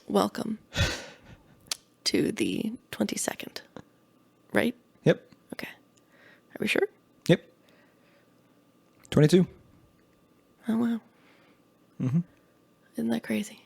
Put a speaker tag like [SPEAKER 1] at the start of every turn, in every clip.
[SPEAKER 1] Welcome to the 22nd, right?
[SPEAKER 2] Yep.
[SPEAKER 1] Okay. Are we sure?
[SPEAKER 2] Yep. 22.
[SPEAKER 1] Oh, wow. Mm-hmm. Isn't that crazy?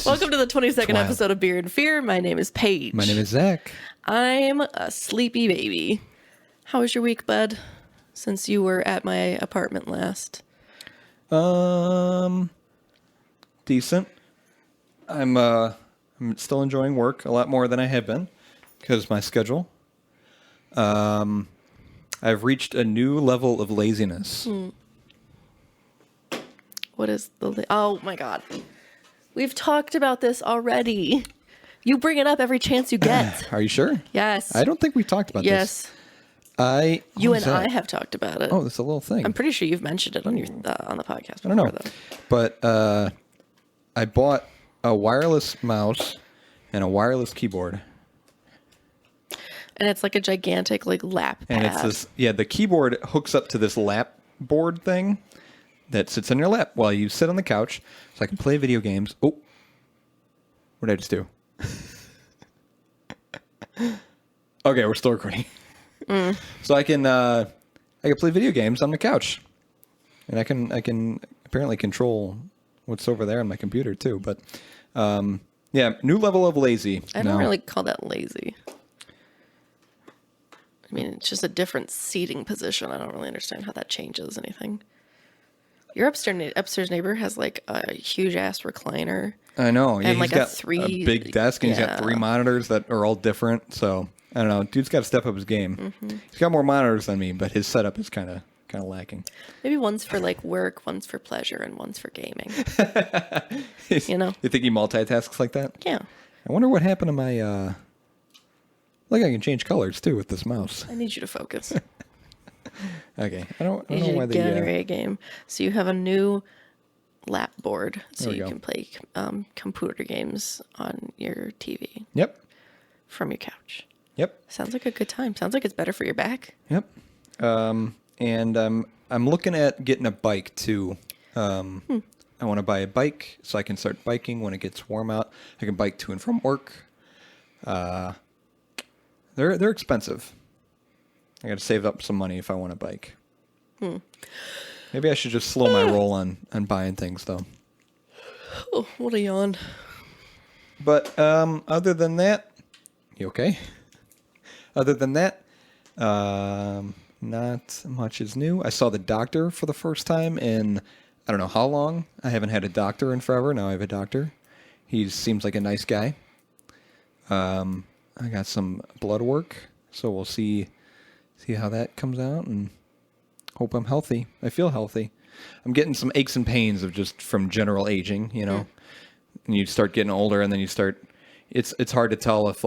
[SPEAKER 1] Welcome to the 22nd episode of Beer and Fear. My name is Paige.
[SPEAKER 2] My name is Zach.
[SPEAKER 1] I'm a sleepy baby. How was your week, bud? Since you were at my apartment last.
[SPEAKER 2] Decent. I'm still enjoying work a lot more than I have been because of my schedule. I've reached a new level of laziness.
[SPEAKER 1] What is oh my God. We've talked about this already. You bring it up every chance you get.
[SPEAKER 2] Are you sure?
[SPEAKER 1] Yes.
[SPEAKER 2] I don't think we talked about this.
[SPEAKER 1] Yes. You and I have talked about it.
[SPEAKER 2] Oh, that's a little thing.
[SPEAKER 1] I'm pretty sure you've mentioned it on your on the podcast before,
[SPEAKER 2] I don't know.
[SPEAKER 1] though.
[SPEAKER 2] But I bought a wireless mouse and a wireless keyboard.
[SPEAKER 1] And it's like a gigantic lap pad.
[SPEAKER 2] And it's this, the keyboard hooks up to this lap board thing that sits on your lap while you sit on the couch, so I can play video games. Oh, what did I just do? Okay, we're still recording. So I can play video games on the couch, and I can apparently control what's over there on my computer too. But new level of lazy.
[SPEAKER 1] I don't really call that lazy. I mean, it's just a different seating position. I don't really understand how that changes anything. Your upstairs neighbor has like a huge ass recliner.
[SPEAKER 2] I know. Yeah,
[SPEAKER 1] and
[SPEAKER 2] he's got a big desk, and he's got 3 monitors that are all different. So I don't know. Dude's got to step up his game. Mm-hmm. He's got more monitors than me, but his setup is kind of lacking.
[SPEAKER 1] Maybe one's for work, one's for pleasure, and one's for gaming. You know?
[SPEAKER 2] You think he multitasks like that?
[SPEAKER 1] Yeah.
[SPEAKER 2] I wonder what happened to my. Look, I can change colors too with this mouse.
[SPEAKER 1] I need you to focus.
[SPEAKER 2] Okay, I don't know why they
[SPEAKER 1] get a game. So you have a new lap board, so you can play computer games on your TV.
[SPEAKER 2] Yep.
[SPEAKER 1] From your couch.
[SPEAKER 2] Yep.
[SPEAKER 1] Sounds like a good time. Sounds like it's better for your back.
[SPEAKER 2] Yep. And I'm looking at getting a bike too. I want to buy a bike so I can start biking when it gets warm out. I can bike to and from work. They're expensive. I got to save up some money if I want a bike. Maybe I should just slow my roll on buying things, though.
[SPEAKER 1] Oh, what a yawn.
[SPEAKER 2] But other than that, you okay? Other than that, not much is new. I saw the doctor for the first time in I don't know how long. I haven't had a doctor in forever. Now I have a doctor. He seems like a nice guy. I got some blood work, so we'll see how that comes out, and hope I'm healthy. I feel healthy. I'm getting some aches and pains from general aging, you know. And you start getting older, and then you start. It's hard to tell if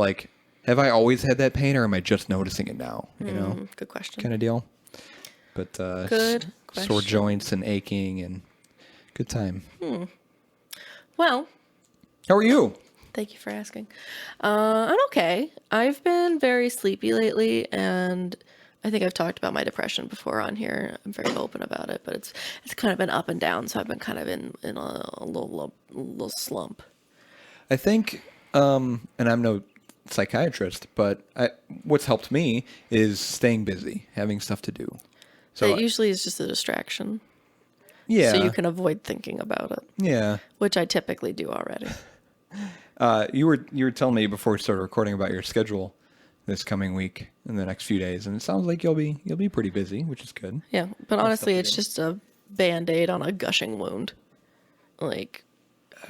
[SPEAKER 2] have I always had that pain, or am I just noticing it now? You know,
[SPEAKER 1] good question.
[SPEAKER 2] Kind of deal. But
[SPEAKER 1] good question.
[SPEAKER 2] Sore joints and aching and good time.
[SPEAKER 1] Well,
[SPEAKER 2] how are you?
[SPEAKER 1] Thank you for asking. I'm okay. I've been very sleepy lately, and I think I've talked about my depression before on here. I'm very open about it, but it's kind of been up and down, so I've been kind of in a little slump.
[SPEAKER 2] I think, and I'm no psychiatrist, but what's helped me is staying busy, having stuff to do. So
[SPEAKER 1] it usually is just a distraction.
[SPEAKER 2] Yeah.
[SPEAKER 1] So you can avoid thinking about it.
[SPEAKER 2] Yeah.
[SPEAKER 1] Which I typically do already.
[SPEAKER 2] You were telling me before we started recording about your schedule this coming week in the next few days, and it sounds like you'll be pretty busy, which is good.
[SPEAKER 1] Yeah, but honestly, it's just a Band-Aid on a gushing wound.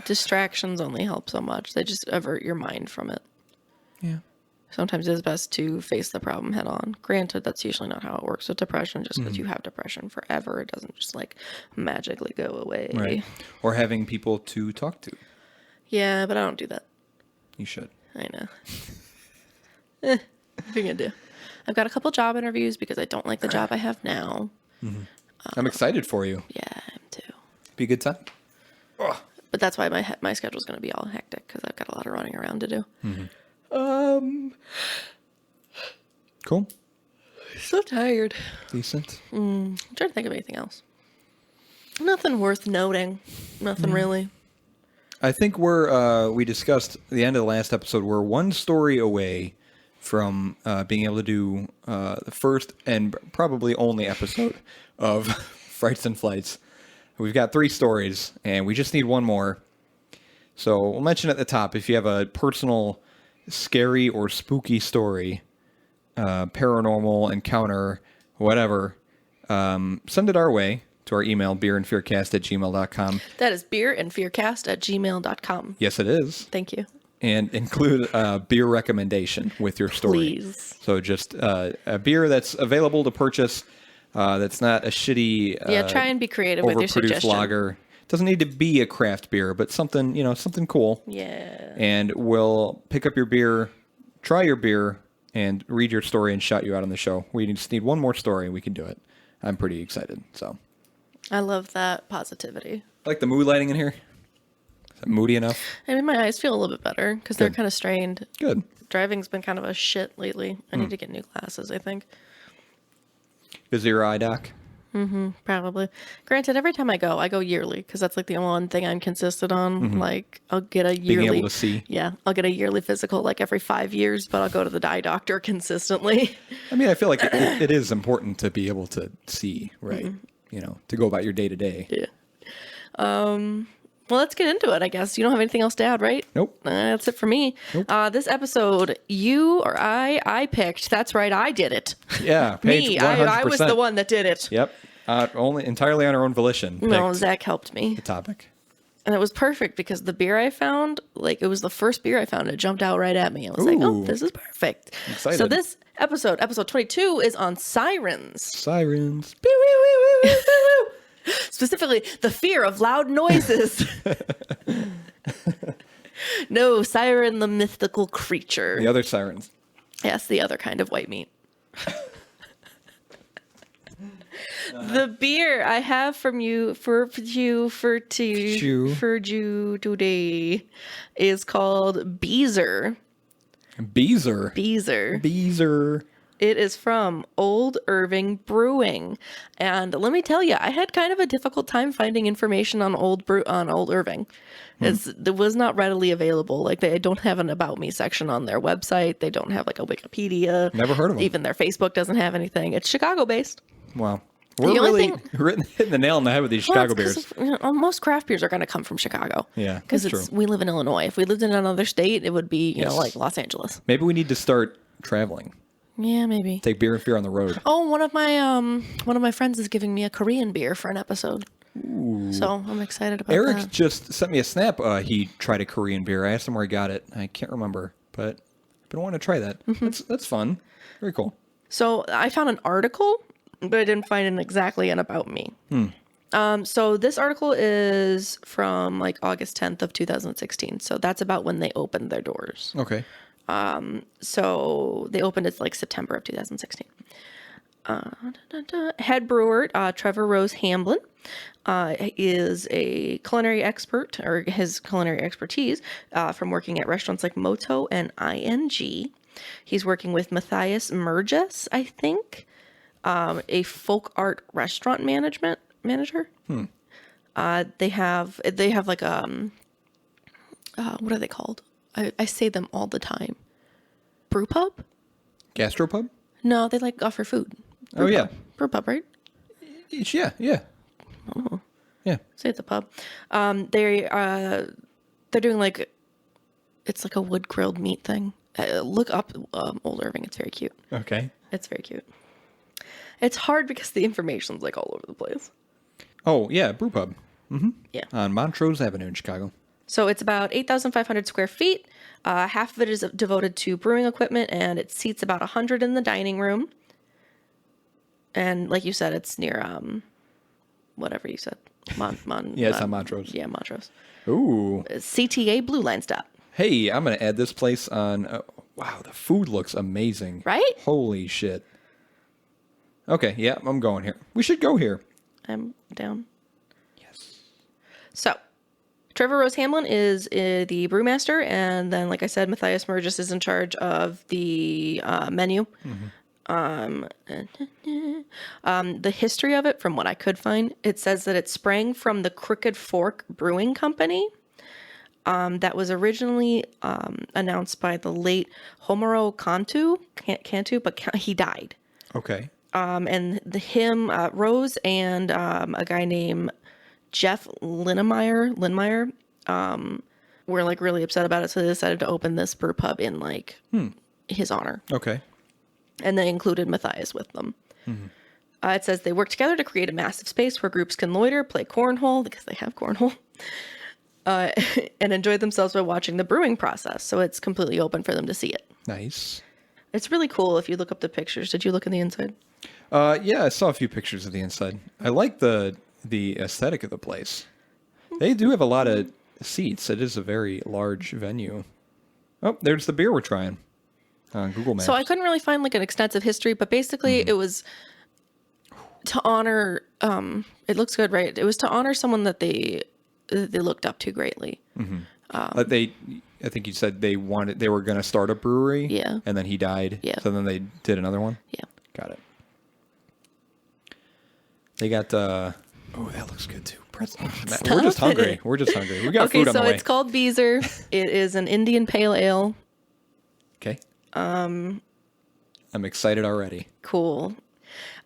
[SPEAKER 1] Distractions only help so much. They just avert your mind from it.
[SPEAKER 2] Yeah.
[SPEAKER 1] Sometimes it's best to face the problem head on. Granted, that's usually not how it works with depression. Just because you have depression forever, it doesn't just magically go away.
[SPEAKER 2] Right. Or having people to talk to.
[SPEAKER 1] Yeah, but I don't do that.
[SPEAKER 2] You should.
[SPEAKER 1] I know. What are you gonna do? I've got a couple job interviews because I don't like the job I have now.
[SPEAKER 2] I'm excited for you.
[SPEAKER 1] Yeah, I am too.
[SPEAKER 2] Be a good time.
[SPEAKER 1] But that's why my schedule's gonna be all hectic because I've got a lot of running around to do.
[SPEAKER 2] Cool.
[SPEAKER 1] So tired.
[SPEAKER 2] Decent.
[SPEAKER 1] I'm trying to think of anything else. Nothing worth noting. Nothing really.
[SPEAKER 2] I think we discussed at the end of the last episode, we're one story away from being able to do the first and probably only episode of Frights and Flights. We've got 3 stories, and we just need one more. So we'll mention at the top, if you have a personal scary or spooky story, paranormal encounter, whatever, send it our way to our email, beerandfearcast@gmail.com.
[SPEAKER 1] That is beerandfearcast@gmail.com.
[SPEAKER 2] Yes, it is.
[SPEAKER 1] Thank you.
[SPEAKER 2] And include a beer recommendation with your story.
[SPEAKER 1] Please.
[SPEAKER 2] So just a beer that's available to purchase, that's not a shitty,
[SPEAKER 1] Try and be creative with your
[SPEAKER 2] overproduced
[SPEAKER 1] suggestion.
[SPEAKER 2] lager. Doesn't need to be a craft beer, but something, something cool.
[SPEAKER 1] Yeah.
[SPEAKER 2] And we'll pick up your beer, try your beer, and read your story and shout you out on the show. We just need one more story and we can do it. I'm pretty excited. So
[SPEAKER 1] I love that positivity.
[SPEAKER 2] I like the mood lighting in here. Is that moody enough?
[SPEAKER 1] I mean, my eyes feel a little bit better because they're
[SPEAKER 2] Good.
[SPEAKER 1] kind of strained.
[SPEAKER 2] Good.
[SPEAKER 1] Driving's been kind of a shit lately. I need to get new glasses, I think.
[SPEAKER 2] Is your eye doc?
[SPEAKER 1] Probably. Granted, every time I go yearly because that's like the only one thing I'm consistent on. Like, I'll get a yearly.
[SPEAKER 2] Being able to see.
[SPEAKER 1] Yeah, I'll get a yearly physical like every 5 years, but I'll go to the eye doctor consistently.
[SPEAKER 2] I mean, I feel like it is important to be able to see, right? To go about your day to day.
[SPEAKER 1] Yeah. Well, let's get into it, I guess. You don't have anything else to add, right?
[SPEAKER 2] Nope.
[SPEAKER 1] That's it for me.
[SPEAKER 2] Nope.
[SPEAKER 1] This episode, you or I picked. That's right, I did it.
[SPEAKER 2] Yeah, Paige,
[SPEAKER 1] Me,
[SPEAKER 2] 100%.
[SPEAKER 1] I was the one that did it.
[SPEAKER 2] Yep. Only entirely on our own volition.
[SPEAKER 1] No,
[SPEAKER 2] picked
[SPEAKER 1] Zach helped me.
[SPEAKER 2] the topic.
[SPEAKER 1] And it was perfect because the beer I found, it was the first beer I found. It jumped out right at me. I was like, oh,
[SPEAKER 2] Ooh.
[SPEAKER 1] this is perfect.
[SPEAKER 2] Excited.
[SPEAKER 1] So this episode 22, is on Sirens.
[SPEAKER 2] Sirens.
[SPEAKER 1] Specifically, the fear of loud noises. No, Siren, the mythical creature.
[SPEAKER 2] The other sirens.
[SPEAKER 1] Yes, the other kind of white meat. The beer I have for you today is called Beezer.
[SPEAKER 2] Beezer.
[SPEAKER 1] Beezer.
[SPEAKER 2] Beezer.
[SPEAKER 1] It is from Old Irving Brewing, and let me tell you, I had kind of a difficult time finding information on Old Irving. It was not readily available. Like, they don't have an About Me section on their website. They don't have like a Wikipedia.
[SPEAKER 2] Never heard of them.
[SPEAKER 1] Even their Facebook doesn't have anything. It's Chicago based.
[SPEAKER 2] Wow.
[SPEAKER 1] The
[SPEAKER 2] We're
[SPEAKER 1] only
[SPEAKER 2] really hitting the nail on the head with these
[SPEAKER 1] Well,
[SPEAKER 2] Chicago
[SPEAKER 1] it's 'cause
[SPEAKER 2] beers.
[SPEAKER 1] most craft beers are going to come from Chicago.
[SPEAKER 2] Yeah,
[SPEAKER 1] because
[SPEAKER 2] that's true.
[SPEAKER 1] we live in Illinois. If we lived in another state, it would be
[SPEAKER 2] Yes.
[SPEAKER 1] like Los Angeles.
[SPEAKER 2] Maybe we need to start traveling.
[SPEAKER 1] Yeah, maybe.
[SPEAKER 2] Take beer and fear on the road.
[SPEAKER 1] Oh, one of my friends is giving me a Korean beer for an episode. Ooh. So I'm excited about
[SPEAKER 2] Eric
[SPEAKER 1] that.
[SPEAKER 2] just sent me a snap. He tried a Korean beer. I asked him where he got it. I can't remember, but I've been wanting to try that. That's fun. Very cool.
[SPEAKER 1] So I found an article, but I didn't find exactly an About Me. So this article is from like August 10th of 2016. So that's about when they opened their doors.
[SPEAKER 2] Okay.
[SPEAKER 1] So they opened it like September of 2016. Head brewer Trevor Rose Hamblin is a culinary expert, or his culinary expertise from working at restaurants like Moto and ING. He's working with Matthias Merges, I think, a folk art restaurant manager. They have like what are they called? I say them all the time. Brew pub?
[SPEAKER 2] Gastropub?
[SPEAKER 1] No, they like offer food.
[SPEAKER 2] Oh, yeah.
[SPEAKER 1] Brew pub, right?
[SPEAKER 2] Yeah.
[SPEAKER 1] Oh.
[SPEAKER 2] Yeah.
[SPEAKER 1] Say at the pub. They're doing like, it's like a wood grilled meat thing. Look up Old Irving. It's very cute.
[SPEAKER 2] Okay.
[SPEAKER 1] It's very cute. It's hard because the information's like all over the place.
[SPEAKER 2] Oh, yeah. Brewpub.
[SPEAKER 1] Yeah.
[SPEAKER 2] On Montrose Avenue in Chicago.
[SPEAKER 1] So it's about 8,500 square feet. Half of it is devoted to brewing equipment, and it seats about 100 in the dining room. And like you said, it's near whatever you said.
[SPEAKER 2] Yeah, it's on Montrose.
[SPEAKER 1] Yeah, Montrose.
[SPEAKER 2] Ooh.
[SPEAKER 1] CTA Blue Line stop.
[SPEAKER 2] Hey, I'm going to add this place on Wow, the food looks amazing.
[SPEAKER 1] Right?
[SPEAKER 2] Holy shit. Okay, yeah, I'm going here. We should go here.
[SPEAKER 1] I'm down.
[SPEAKER 2] Yes.
[SPEAKER 1] So, Trevor Rose Hamlin is the brewmaster, and then, like I said, Matthias Mergis is in charge of the menu. The history of it, from what I could find, it says that it sprang from the Crooked Fork Brewing Company. That was originally announced by the late Homero Cantu, but he died.
[SPEAKER 2] Okay.
[SPEAKER 1] And Rose and a guy named Jeff Linmeyer, were like really upset about it, so they decided to open this brew pub in like his honor.
[SPEAKER 2] Okay.
[SPEAKER 1] And they included Matthias with them. It says they work together to create a massive space where groups can loiter, play cornhole, because they have cornhole, and enjoy themselves by watching the brewing process. So it's completely open for them to see it.
[SPEAKER 2] Nice.
[SPEAKER 1] It's really cool if you look up the pictures. Did you look in the inside?
[SPEAKER 2] Yeah, I saw a few pictures of the inside. I like the aesthetic of the place. They do have a lot of seats. It is a very large venue. Oh, there's the beer we're trying on Google Maps.
[SPEAKER 1] So I couldn't really find like an extensive history, but basically it was to honor, it looks good, right? It was to honor someone that they looked up to greatly.
[SPEAKER 2] I think you said they were going to start a brewery.
[SPEAKER 1] Yeah.
[SPEAKER 2] And then he died.
[SPEAKER 1] Yeah.
[SPEAKER 2] So then they did another one.
[SPEAKER 1] Yeah.
[SPEAKER 2] Got it. They got, oh, that looks good too. We're just hungry. We're just hungry. We got food on the way.
[SPEAKER 1] Okay, so it's called Beezer. It is an Indian Pale Ale.
[SPEAKER 2] Okay. I'm excited already.
[SPEAKER 1] Cool.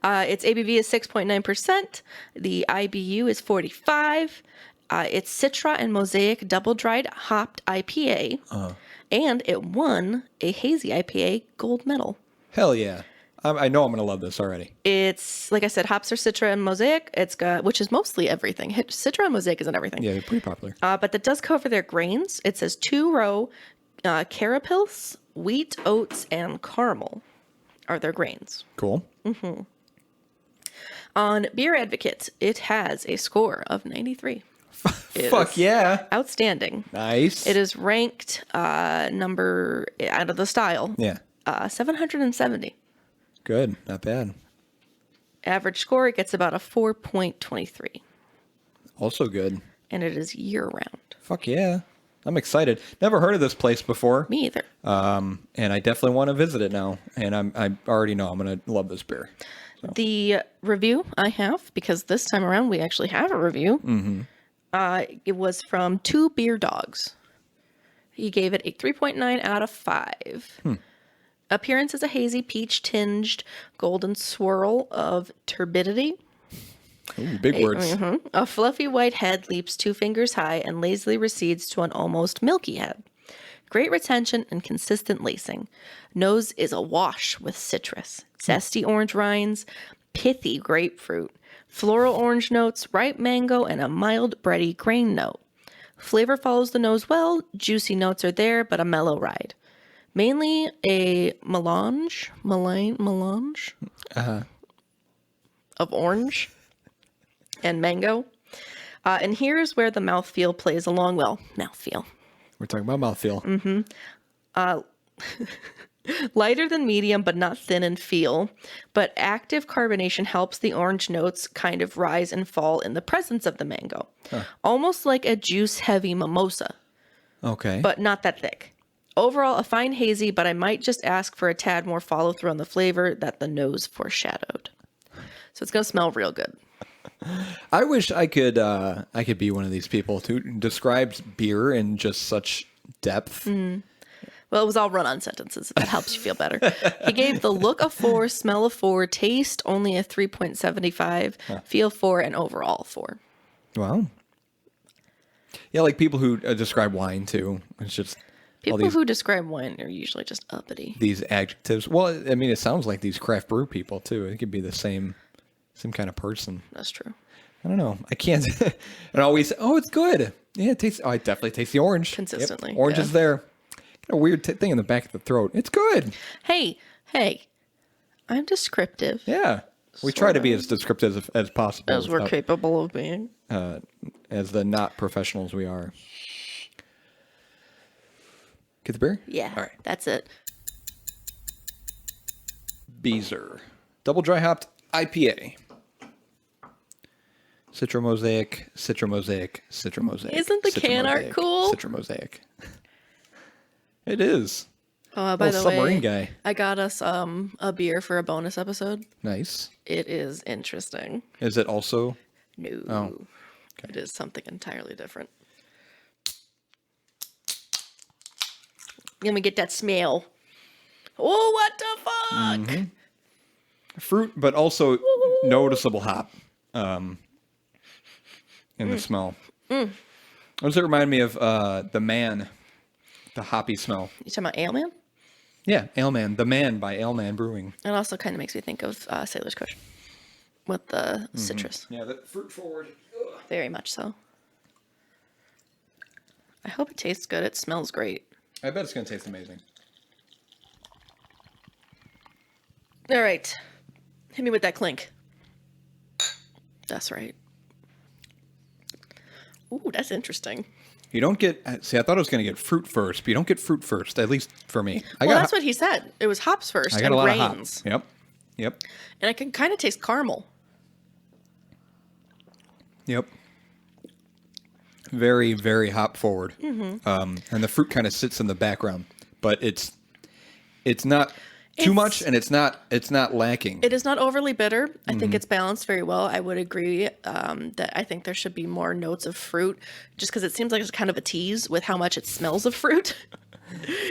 [SPEAKER 1] Its ABV is 6.9%. The IBU is 45. It's Citra and Mosaic double dried hopped IPA. And it won a hazy IPA gold medal.
[SPEAKER 2] Hell yeah. I know I'm going to love this already.
[SPEAKER 1] It's, like I said, hops are Citra and Mosaic. It's got, which is mostly everything. Citra and Mosaic isn't everything.
[SPEAKER 2] Yeah, they're pretty popular.
[SPEAKER 1] But that does cover their grains. It says 2-row carapils, wheat, oats, and caramel are their grains.
[SPEAKER 2] Cool.
[SPEAKER 1] On Beer Advocate, it has a score of 93.
[SPEAKER 2] Fuck yeah.
[SPEAKER 1] Outstanding.
[SPEAKER 2] Nice.
[SPEAKER 1] It is ranked number, out of the style,
[SPEAKER 2] Yeah.
[SPEAKER 1] 770.
[SPEAKER 2] Good. Not bad.
[SPEAKER 1] Average score, it gets about a 4.23.
[SPEAKER 2] Also good.
[SPEAKER 1] And it is year-round.
[SPEAKER 2] Fuck yeah. I'm excited. Never heard of this place before.
[SPEAKER 1] Me either.
[SPEAKER 2] And I definitely want to visit it now. And I already know I'm going to love this beer. So.
[SPEAKER 1] The review I have, because this time around we actually have a review, it was from Two Beer Dogs. He gave it a 3.9 out of 5. Appearance is a hazy peach-tinged golden swirl of turbidity.
[SPEAKER 2] Ooh, big words.
[SPEAKER 1] A fluffy white head leaps 2 fingers high and lazily recedes to an almost milky head. Great retention and consistent lacing. Nose is awash with citrus, zesty orange rinds, pithy grapefruit, floral orange notes, ripe mango, and a mild bready grain note. Flavor follows the nose well. Juicy notes are there, but a mellow ride. Mainly a melange of orange and mango. And here's where the mouthfeel plays along well. Mouthfeel.
[SPEAKER 2] We're talking about mouthfeel.
[SPEAKER 1] Lighter than medium, but not thin in feel. But active carbonation helps the orange notes kind of rise and fall in the presence of the mango. Almost like a juice-heavy mimosa,
[SPEAKER 2] Okay.
[SPEAKER 1] but not that thick. Overall, a fine hazy, but I might just ask for a tad more follow-through on the flavor that the nose foreshadowed. So it's going to smell real good.
[SPEAKER 2] I wish I could be one of these people who describes beer in just such depth.
[SPEAKER 1] Well, it was all run-on sentences. If that helps you feel better. He gave the look a 4, smell a 4, taste only a 3.75, feel 4, and overall 4.
[SPEAKER 2] Wow. Yeah, like people who describe wine too. It's just
[SPEAKER 1] People who describe wine are usually just uppity.
[SPEAKER 2] these adjectives. Well, I mean, it sounds like these craft brew people too. It could be the same kind of person.
[SPEAKER 1] That's true.
[SPEAKER 2] I don't know. I can't. And always, oh, it's good. Yeah, it tastes. Oh, I definitely taste the orange
[SPEAKER 1] Consistently,
[SPEAKER 2] Yep, orange
[SPEAKER 1] yeah.
[SPEAKER 2] is there. Got a weird thing in the back of the throat. It's good.
[SPEAKER 1] Hey, I'm descriptive.
[SPEAKER 2] Yeah, we try to be as descriptive as possible,
[SPEAKER 1] As we're
[SPEAKER 2] without-
[SPEAKER 1] capable of being.
[SPEAKER 2] as the not professionals we are. Get the beer?
[SPEAKER 1] Yeah,
[SPEAKER 2] All right.
[SPEAKER 1] that's it.
[SPEAKER 2] Beezer. Double dry hopped IPA. Citra Mosaic, Citra Mosaic, Citra Mosaic.
[SPEAKER 1] Isn't the
[SPEAKER 2] Citra
[SPEAKER 1] can art
[SPEAKER 2] Mosaic,
[SPEAKER 1] cool?
[SPEAKER 2] Citra Mosaic. It is.
[SPEAKER 1] Oh, by the
[SPEAKER 2] submarine
[SPEAKER 1] way,
[SPEAKER 2] guy.
[SPEAKER 1] I got us a beer for a bonus episode.
[SPEAKER 2] Nice.
[SPEAKER 1] It is interesting.
[SPEAKER 2] Is it also?
[SPEAKER 1] No.
[SPEAKER 2] Oh, okay.
[SPEAKER 1] It is something entirely different. Let me get that smell. Oh, what the fuck?
[SPEAKER 2] Mm-hmm. Fruit, but also noticeable hop in the smell. What does it remind me of? The Man, the hoppy smell.
[SPEAKER 1] You talking about Ale Man?
[SPEAKER 2] Yeah, Ale Man. The Man by Ale Man Brewing.
[SPEAKER 1] It also kind of makes me think of Sailor's Kush with the citrus.
[SPEAKER 2] Yeah, the fruit forward.
[SPEAKER 1] Very much so. I hope it tastes good. It smells great.
[SPEAKER 2] I bet it's going to taste amazing.
[SPEAKER 1] All right. Hit me with that clink. That's right. Ooh, that's interesting.
[SPEAKER 2] You don't get... See, I thought I was going to get fruit first, but you don't get fruit first, at least for me.
[SPEAKER 1] Well, that's what he said. It was hops first
[SPEAKER 2] I got
[SPEAKER 1] and
[SPEAKER 2] a lot
[SPEAKER 1] grains.
[SPEAKER 2] of hop. Yep.
[SPEAKER 1] And I can kind of taste caramel.
[SPEAKER 2] Yep. Very, very hop forward. And the fruit kind of sits in the background, but it's not too much, and it's not lacking.
[SPEAKER 1] It is not overly bitter. I think it's balanced very well. I would agree that I think there should be more notes of fruit, just because it seems like it's kind of a tease with how much it smells of fruit.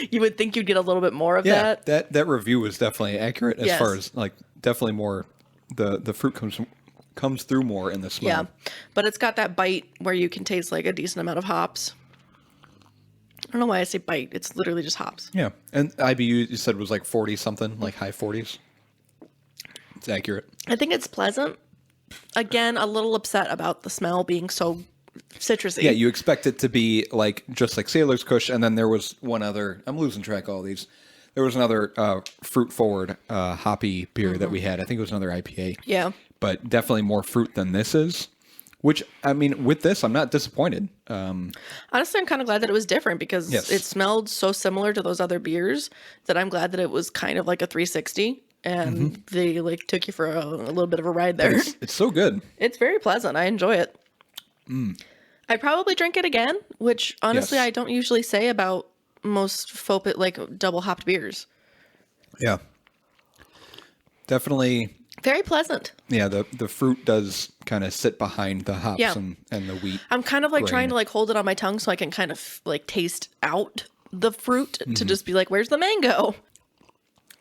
[SPEAKER 1] You would think you'd get a little bit more of that.
[SPEAKER 2] That review was definitely accurate as far as like definitely more the fruit comes through more in the smell.
[SPEAKER 1] Yeah, but it's got that bite where you can taste like a decent amount of hops. I don't know why I say bite. It's literally just hops.
[SPEAKER 2] Yeah, and IBU you said was like 40 something, like high 40s. It's accurate.
[SPEAKER 1] I think it's pleasant. Again, a little upset about the smell being so citrusy.
[SPEAKER 2] Yeah, you expect it to be like just like Sailor's Kush, and then there was one other. I'm losing track of all these. There was another fruit forward hoppy beer that we had. I think it was another IPA.
[SPEAKER 1] Yeah.
[SPEAKER 2] But definitely more fruit than this is. Which, I mean, with this, I'm not disappointed.
[SPEAKER 1] Honestly, I'm kind of glad that it was different because it smelled so similar to those other beers that I'm glad that it was kind of like a 360 and they like took you for a little bit of a ride there.
[SPEAKER 2] It's so good.
[SPEAKER 1] It's very pleasant. I enjoy it. I'd probably drink it again, which honestly I don't usually say about most like double hopped beers.
[SPEAKER 2] Yeah. Definitely.
[SPEAKER 1] Very pleasant.
[SPEAKER 2] Yeah, the fruit does kind of sit behind the hops and the wheat.
[SPEAKER 1] I'm kind of like
[SPEAKER 2] grain.
[SPEAKER 1] trying to like hold it on my tongue so I can kind of like taste out the fruit to just be like, where's the mango?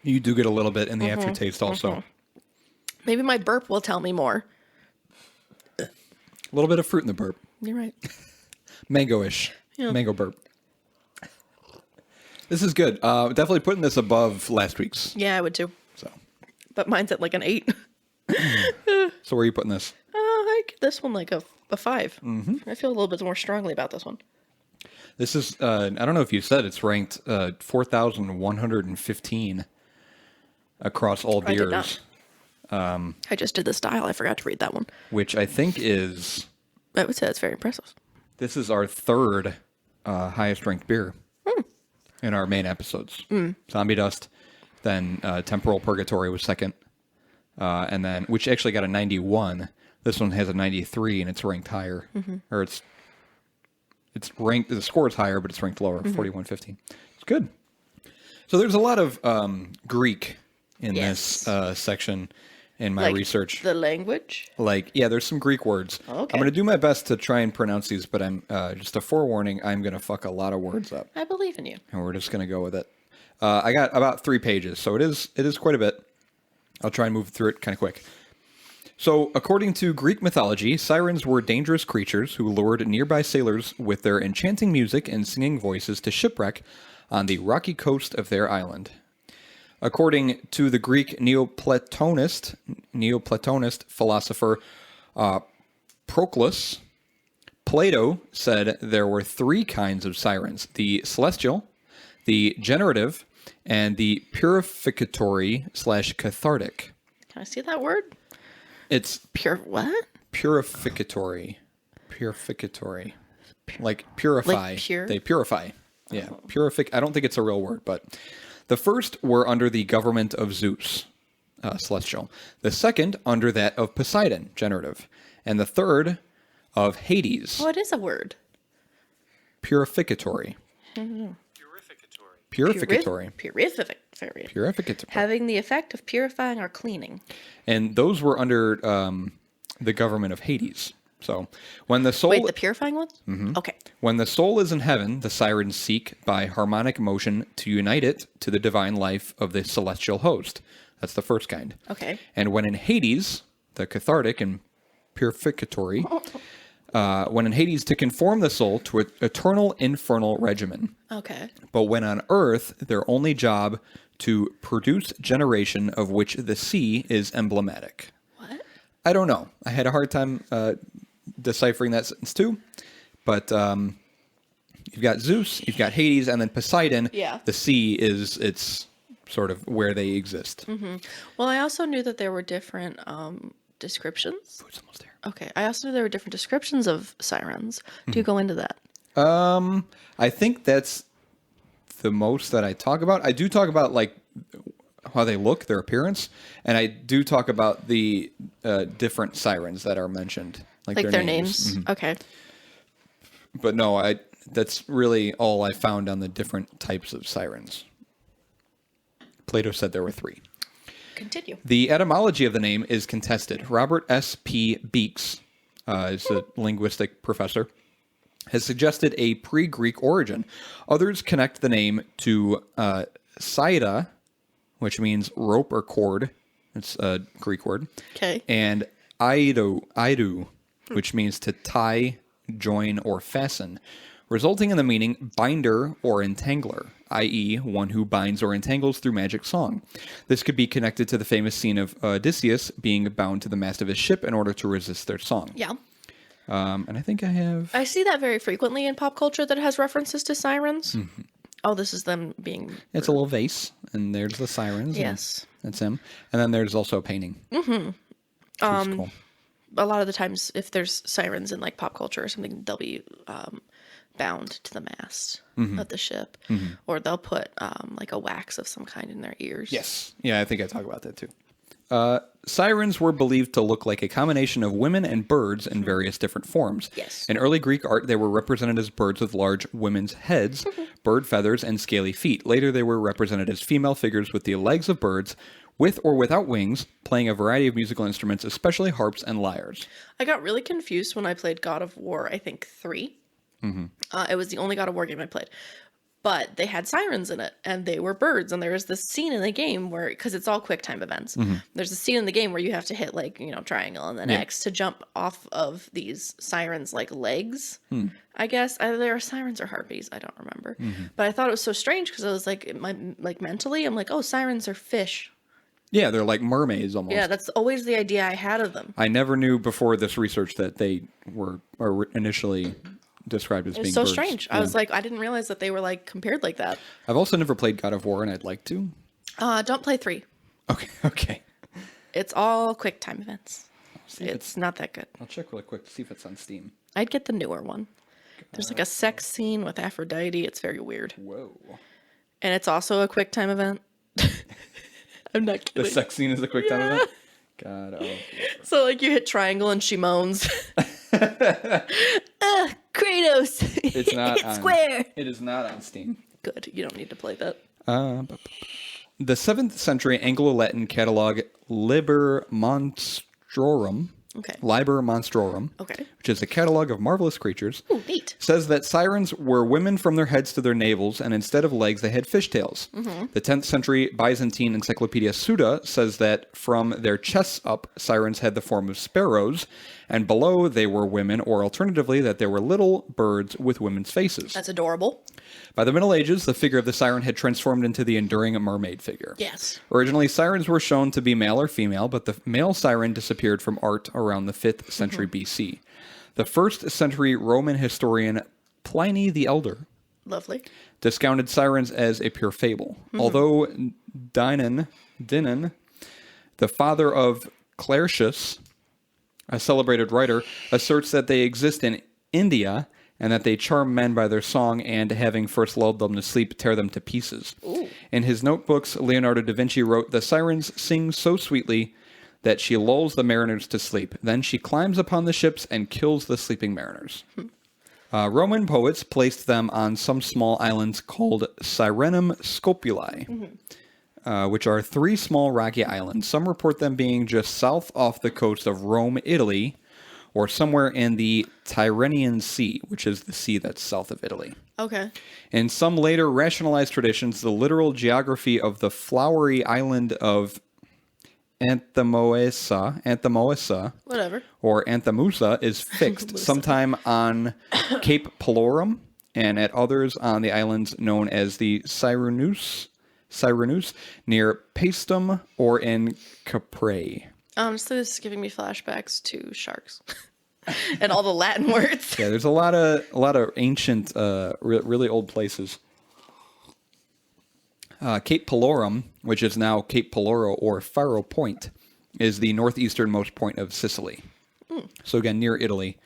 [SPEAKER 2] You do get a little bit in the aftertaste also.
[SPEAKER 1] Maybe my burp will tell me more.
[SPEAKER 2] A little bit of fruit in the burp.
[SPEAKER 1] You're right.
[SPEAKER 2] Mango-ish.
[SPEAKER 1] Yeah.
[SPEAKER 2] Mango burp. This is good. Definitely putting this above last week's.
[SPEAKER 1] Yeah, I would too.
[SPEAKER 2] So
[SPEAKER 1] But mine's at like an 8.
[SPEAKER 2] where are you putting this?
[SPEAKER 1] I give this one like a 5. I feel a little bit more strongly about this one.
[SPEAKER 2] This is, I don't know if you said it's ranked 4,115 across all beers.
[SPEAKER 1] I did not. I just did the style. I forgot to read that one.
[SPEAKER 2] Which I think is...
[SPEAKER 1] I would say it's very impressive.
[SPEAKER 2] This is our third highest ranked beer in our main episodes. Zombie Dust, then Temporal Purgatory was second, and then which actually got a 91. This one has a 93, and it's ranked higher, or it's ranked. The score is higher, but it's ranked lower, 4115. It's good. So there's a lot of Greek in this section in my research.
[SPEAKER 1] The language?
[SPEAKER 2] There's some Greek words.
[SPEAKER 1] Okay.
[SPEAKER 2] I'm going to do my best to try and pronounce these, but I'm just a forewarning, I'm going to fuck a lot of words up.
[SPEAKER 1] I believe in you.
[SPEAKER 2] And we're just going to go with it. I got about 3 pages, so it is quite a bit. I'll try and move through it kind of quick. So, according to Greek mythology, sirens were dangerous creatures who lured nearby sailors with their enchanting music and singing voices to shipwreck on the rocky coast of their island. According to the Greek Neoplatonist philosopher Proclus, Plato said there were 3 kinds of sirens: the celestial, the generative, and the purificatory/cathartic.
[SPEAKER 1] Can I see that word?
[SPEAKER 2] It's
[SPEAKER 1] Pure what?
[SPEAKER 2] Purificatory. Like purify.
[SPEAKER 1] Like pure?
[SPEAKER 2] They purify. Yeah. I don't think it's a real word, but the first were under the government of Zeus. celestial. The second under that of Poseidon, generative. And the third of Hades,
[SPEAKER 1] Oh, it is a word.
[SPEAKER 2] purificatory. Purificatory.
[SPEAKER 1] Purificatory. Having the effect of purifying or cleaning.
[SPEAKER 2] And those were under the government of Hades. So when the soul...
[SPEAKER 1] Wait, the purifying ones? Mm-hmm. Okay.
[SPEAKER 2] When the soul is in heaven, the sirens seek by harmonic motion to unite it to the divine life of the celestial host. That's the first kind.
[SPEAKER 1] Okay.
[SPEAKER 2] And when in Hades, the cathartic and purificatory, when in Hades, to conform the soul to an eternal infernal regimen.
[SPEAKER 1] Okay.
[SPEAKER 2] But when on earth, their only job to produce generation of which the sea is emblematic.
[SPEAKER 1] What?
[SPEAKER 2] I don't know. I had a hard time deciphering that sentence too. But you've got Zeus, you've got Hades, and then Poseidon.
[SPEAKER 1] Yeah.
[SPEAKER 2] The sea is it's sort of where they exist.
[SPEAKER 1] Mm-hmm. Well, I also knew that there were different descriptions.
[SPEAKER 2] Food's almost there.
[SPEAKER 1] Okay. I also knew there were different descriptions of sirens. Do you go into that?
[SPEAKER 2] I think that's the most that I talk about. I do talk about like how they look, their appearance, and I do talk about the different sirens that are mentioned, like
[SPEAKER 1] Their names?
[SPEAKER 2] Mm-hmm.
[SPEAKER 1] Okay.
[SPEAKER 2] But no, that's really all I found on the different types of sirens. Plato said there were 3.
[SPEAKER 1] Continue.
[SPEAKER 2] The etymology of the name is contested. Robert S. P. Beeks is a linguistic professor, has suggested a pre-Greek origin. Others connect the name to Saida, which means rope or cord. It's a Greek word.
[SPEAKER 1] Okay.
[SPEAKER 2] And aidu, which means to tie, join, or fasten, resulting in the meaning binder or entangler, i.e. one who binds or entangles through magic song. This could be connected to the famous scene of Odysseus being bound to the mast of his ship in order to resist their song.
[SPEAKER 1] Yeah.
[SPEAKER 2] And I think I have...
[SPEAKER 1] I see that very frequently in pop culture that has references to sirens. Mm-hmm. Oh, this is them being...
[SPEAKER 2] It's a little vase, and there's the sirens.
[SPEAKER 1] Yes.
[SPEAKER 2] That's him. And then there's also a painting. Mm-hmm. Cool.
[SPEAKER 1] A lot of the times, if there's sirens in like pop culture or something, they'll be bound to the mast of the ship, or they'll put like a wax of some kind in their ears.
[SPEAKER 2] Yes. Yeah, I think I talk about that too. Sirens were believed to look like a combination of women and birds in various different forms.
[SPEAKER 1] Yes.
[SPEAKER 2] In early Greek art, they were represented as birds with large women's heads, bird feathers, and scaly feet. Later, they were represented as female figures with the legs of birds, with or without wings, playing a variety of musical instruments, especially harps and lyres.
[SPEAKER 1] I got really confused when I played God of War, I think 3. It was the only God of War game I played. But they had sirens in it, and they were birds. And there was this scene in the game where, because it's all quick time events, there's a scene in the game where you have to hit like, triangle and then X to jump off of these sirens like legs. I guess either they were sirens or harpies. I don't remember. But I thought it was so strange because I was like, mentally, I'm like, oh, sirens are fish.
[SPEAKER 2] Yeah, they're like mermaids almost.
[SPEAKER 1] Yeah, that's always the idea I had of them.
[SPEAKER 2] I never knew before this research that they were initially described as being
[SPEAKER 1] so
[SPEAKER 2] birds.
[SPEAKER 1] Strange.
[SPEAKER 2] Yeah.
[SPEAKER 1] I was like, I didn't realize that they were like compared like that.
[SPEAKER 2] I've also never played God of War, and I'd like to.
[SPEAKER 1] Don't play 3.
[SPEAKER 2] Okay.
[SPEAKER 1] It's all quick time events. It's not that good.
[SPEAKER 2] I'll check really quick to see if it's on Steam.
[SPEAKER 1] I'd get the newer one. There's like a sex scene with Aphrodite. It's very weird.
[SPEAKER 2] Whoa.
[SPEAKER 1] And it's also a quick time event. I'm not kidding.
[SPEAKER 2] The sex scene is a quick time event? God, oh.
[SPEAKER 1] So like you hit triangle and she moans. Kratos.
[SPEAKER 2] It's not
[SPEAKER 1] hit square.
[SPEAKER 2] It is not on Steam.
[SPEAKER 1] Good. You don't need to play that.
[SPEAKER 2] The 7th century Anglo-Latin catalog Liber Monstrorum, which is a catalog of marvelous creatures,
[SPEAKER 1] Ooh, neat.
[SPEAKER 2] says that sirens were women from their heads to their navels, and instead of legs, they had fishtails. The 10th century Byzantine Encyclopedia Suda says that from their chests up, sirens had the form of sparrows, and below they were women, or alternatively, that they were little birds with women's faces.
[SPEAKER 1] That's adorable.
[SPEAKER 2] By the Middle Ages, the figure of the siren had transformed into the enduring mermaid figure.
[SPEAKER 1] Yes.
[SPEAKER 2] Originally, sirens were shown to be male or female, but the male siren disappeared from art around the 5th century BC. The 1st century Roman historian Pliny the Elder discounted sirens as a pure fable. Although Dinon, the father of Clertius, a celebrated writer, asserts that they exist in India, and that they charm men by their song and, having first lulled them to sleep, tear them to pieces.
[SPEAKER 1] Ooh.
[SPEAKER 2] In his notebooks, Leonardo da Vinci wrote, "The sirens sing so sweetly that she lulls the mariners to sleep. Then she climbs upon the ships and kills the sleeping mariners." Roman poets placed them on some small islands called Sirenum Scopuli, which are 3 small rocky islands. Some report them being just south off the coast of Rome, Italy, or somewhere in the Tyrrhenian Sea, which is the sea that's south of Italy.
[SPEAKER 1] Okay.
[SPEAKER 2] In some later rationalized traditions, the literal geography of the flowery island of Anthomoessa,
[SPEAKER 1] Whatever.
[SPEAKER 2] or Anthomusa is fixed sometime on Cape Palorum and at others on the islands known as the Sirenus near Paestum or in Capri.
[SPEAKER 1] Honestly, this is giving me flashbacks to sharks and all the Latin words.
[SPEAKER 2] Yeah, there's a lot of ancient, really old places. Cape Palorum, which is now Cape Paloro or Faro Point, is the northeasternmost point of Sicily. So again, near Italy.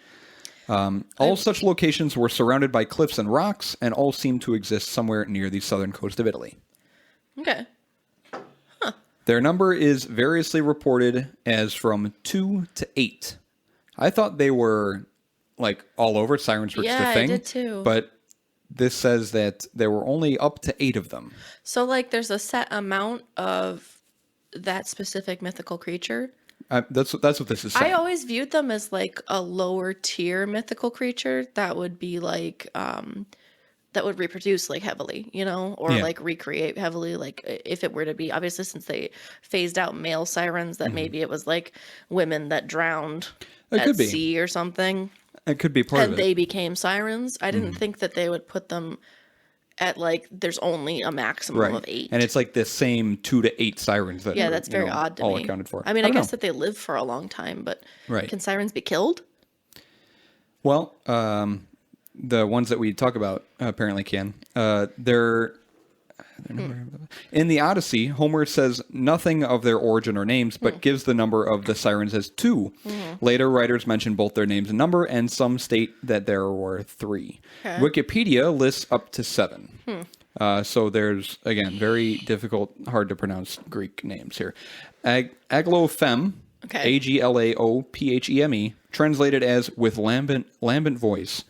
[SPEAKER 2] All such locations were surrounded by cliffs and rocks, and all seem to exist somewhere near the southern coast of Italy.
[SPEAKER 1] Okay.
[SPEAKER 2] Their number is variously reported as from 2 to 8. I thought they were like all over. Sirens were just a thing.
[SPEAKER 1] I did too.
[SPEAKER 2] But this says that there were only up to 8 of them.
[SPEAKER 1] So, like, there's a set amount of that specific mythical creature.
[SPEAKER 2] That's what this is saying.
[SPEAKER 1] I always viewed them as like a lower tier mythical creature that would be like that would reproduce like heavily, you know, or like recreate heavily. Like if it were to be, obviously, since they phased out male sirens, that maybe it was like women that drowned at sea or something.
[SPEAKER 2] It could be part of it.
[SPEAKER 1] And they became sirens. I didn't think that they would put them at like there's only a maximum of 8.
[SPEAKER 2] And it's like the same 2 to 8 sirens that
[SPEAKER 1] that's very odd to
[SPEAKER 2] all
[SPEAKER 1] me.
[SPEAKER 2] accounted for.
[SPEAKER 1] I mean, I guess that they live for a long time, but can sirens be killed?
[SPEAKER 2] Well, the ones that we talk about apparently can. They're in the Odyssey, Homer says nothing of their origin or names, but gives the number of the sirens as 2. Later writers mention both their names and number, and some state that there were 3.
[SPEAKER 1] Okay.
[SPEAKER 2] Wikipedia lists up to 7. So there's, again, very difficult, hard to pronounce Greek names here. Aglaophem, Aglaopheme, translated as with lambent voice,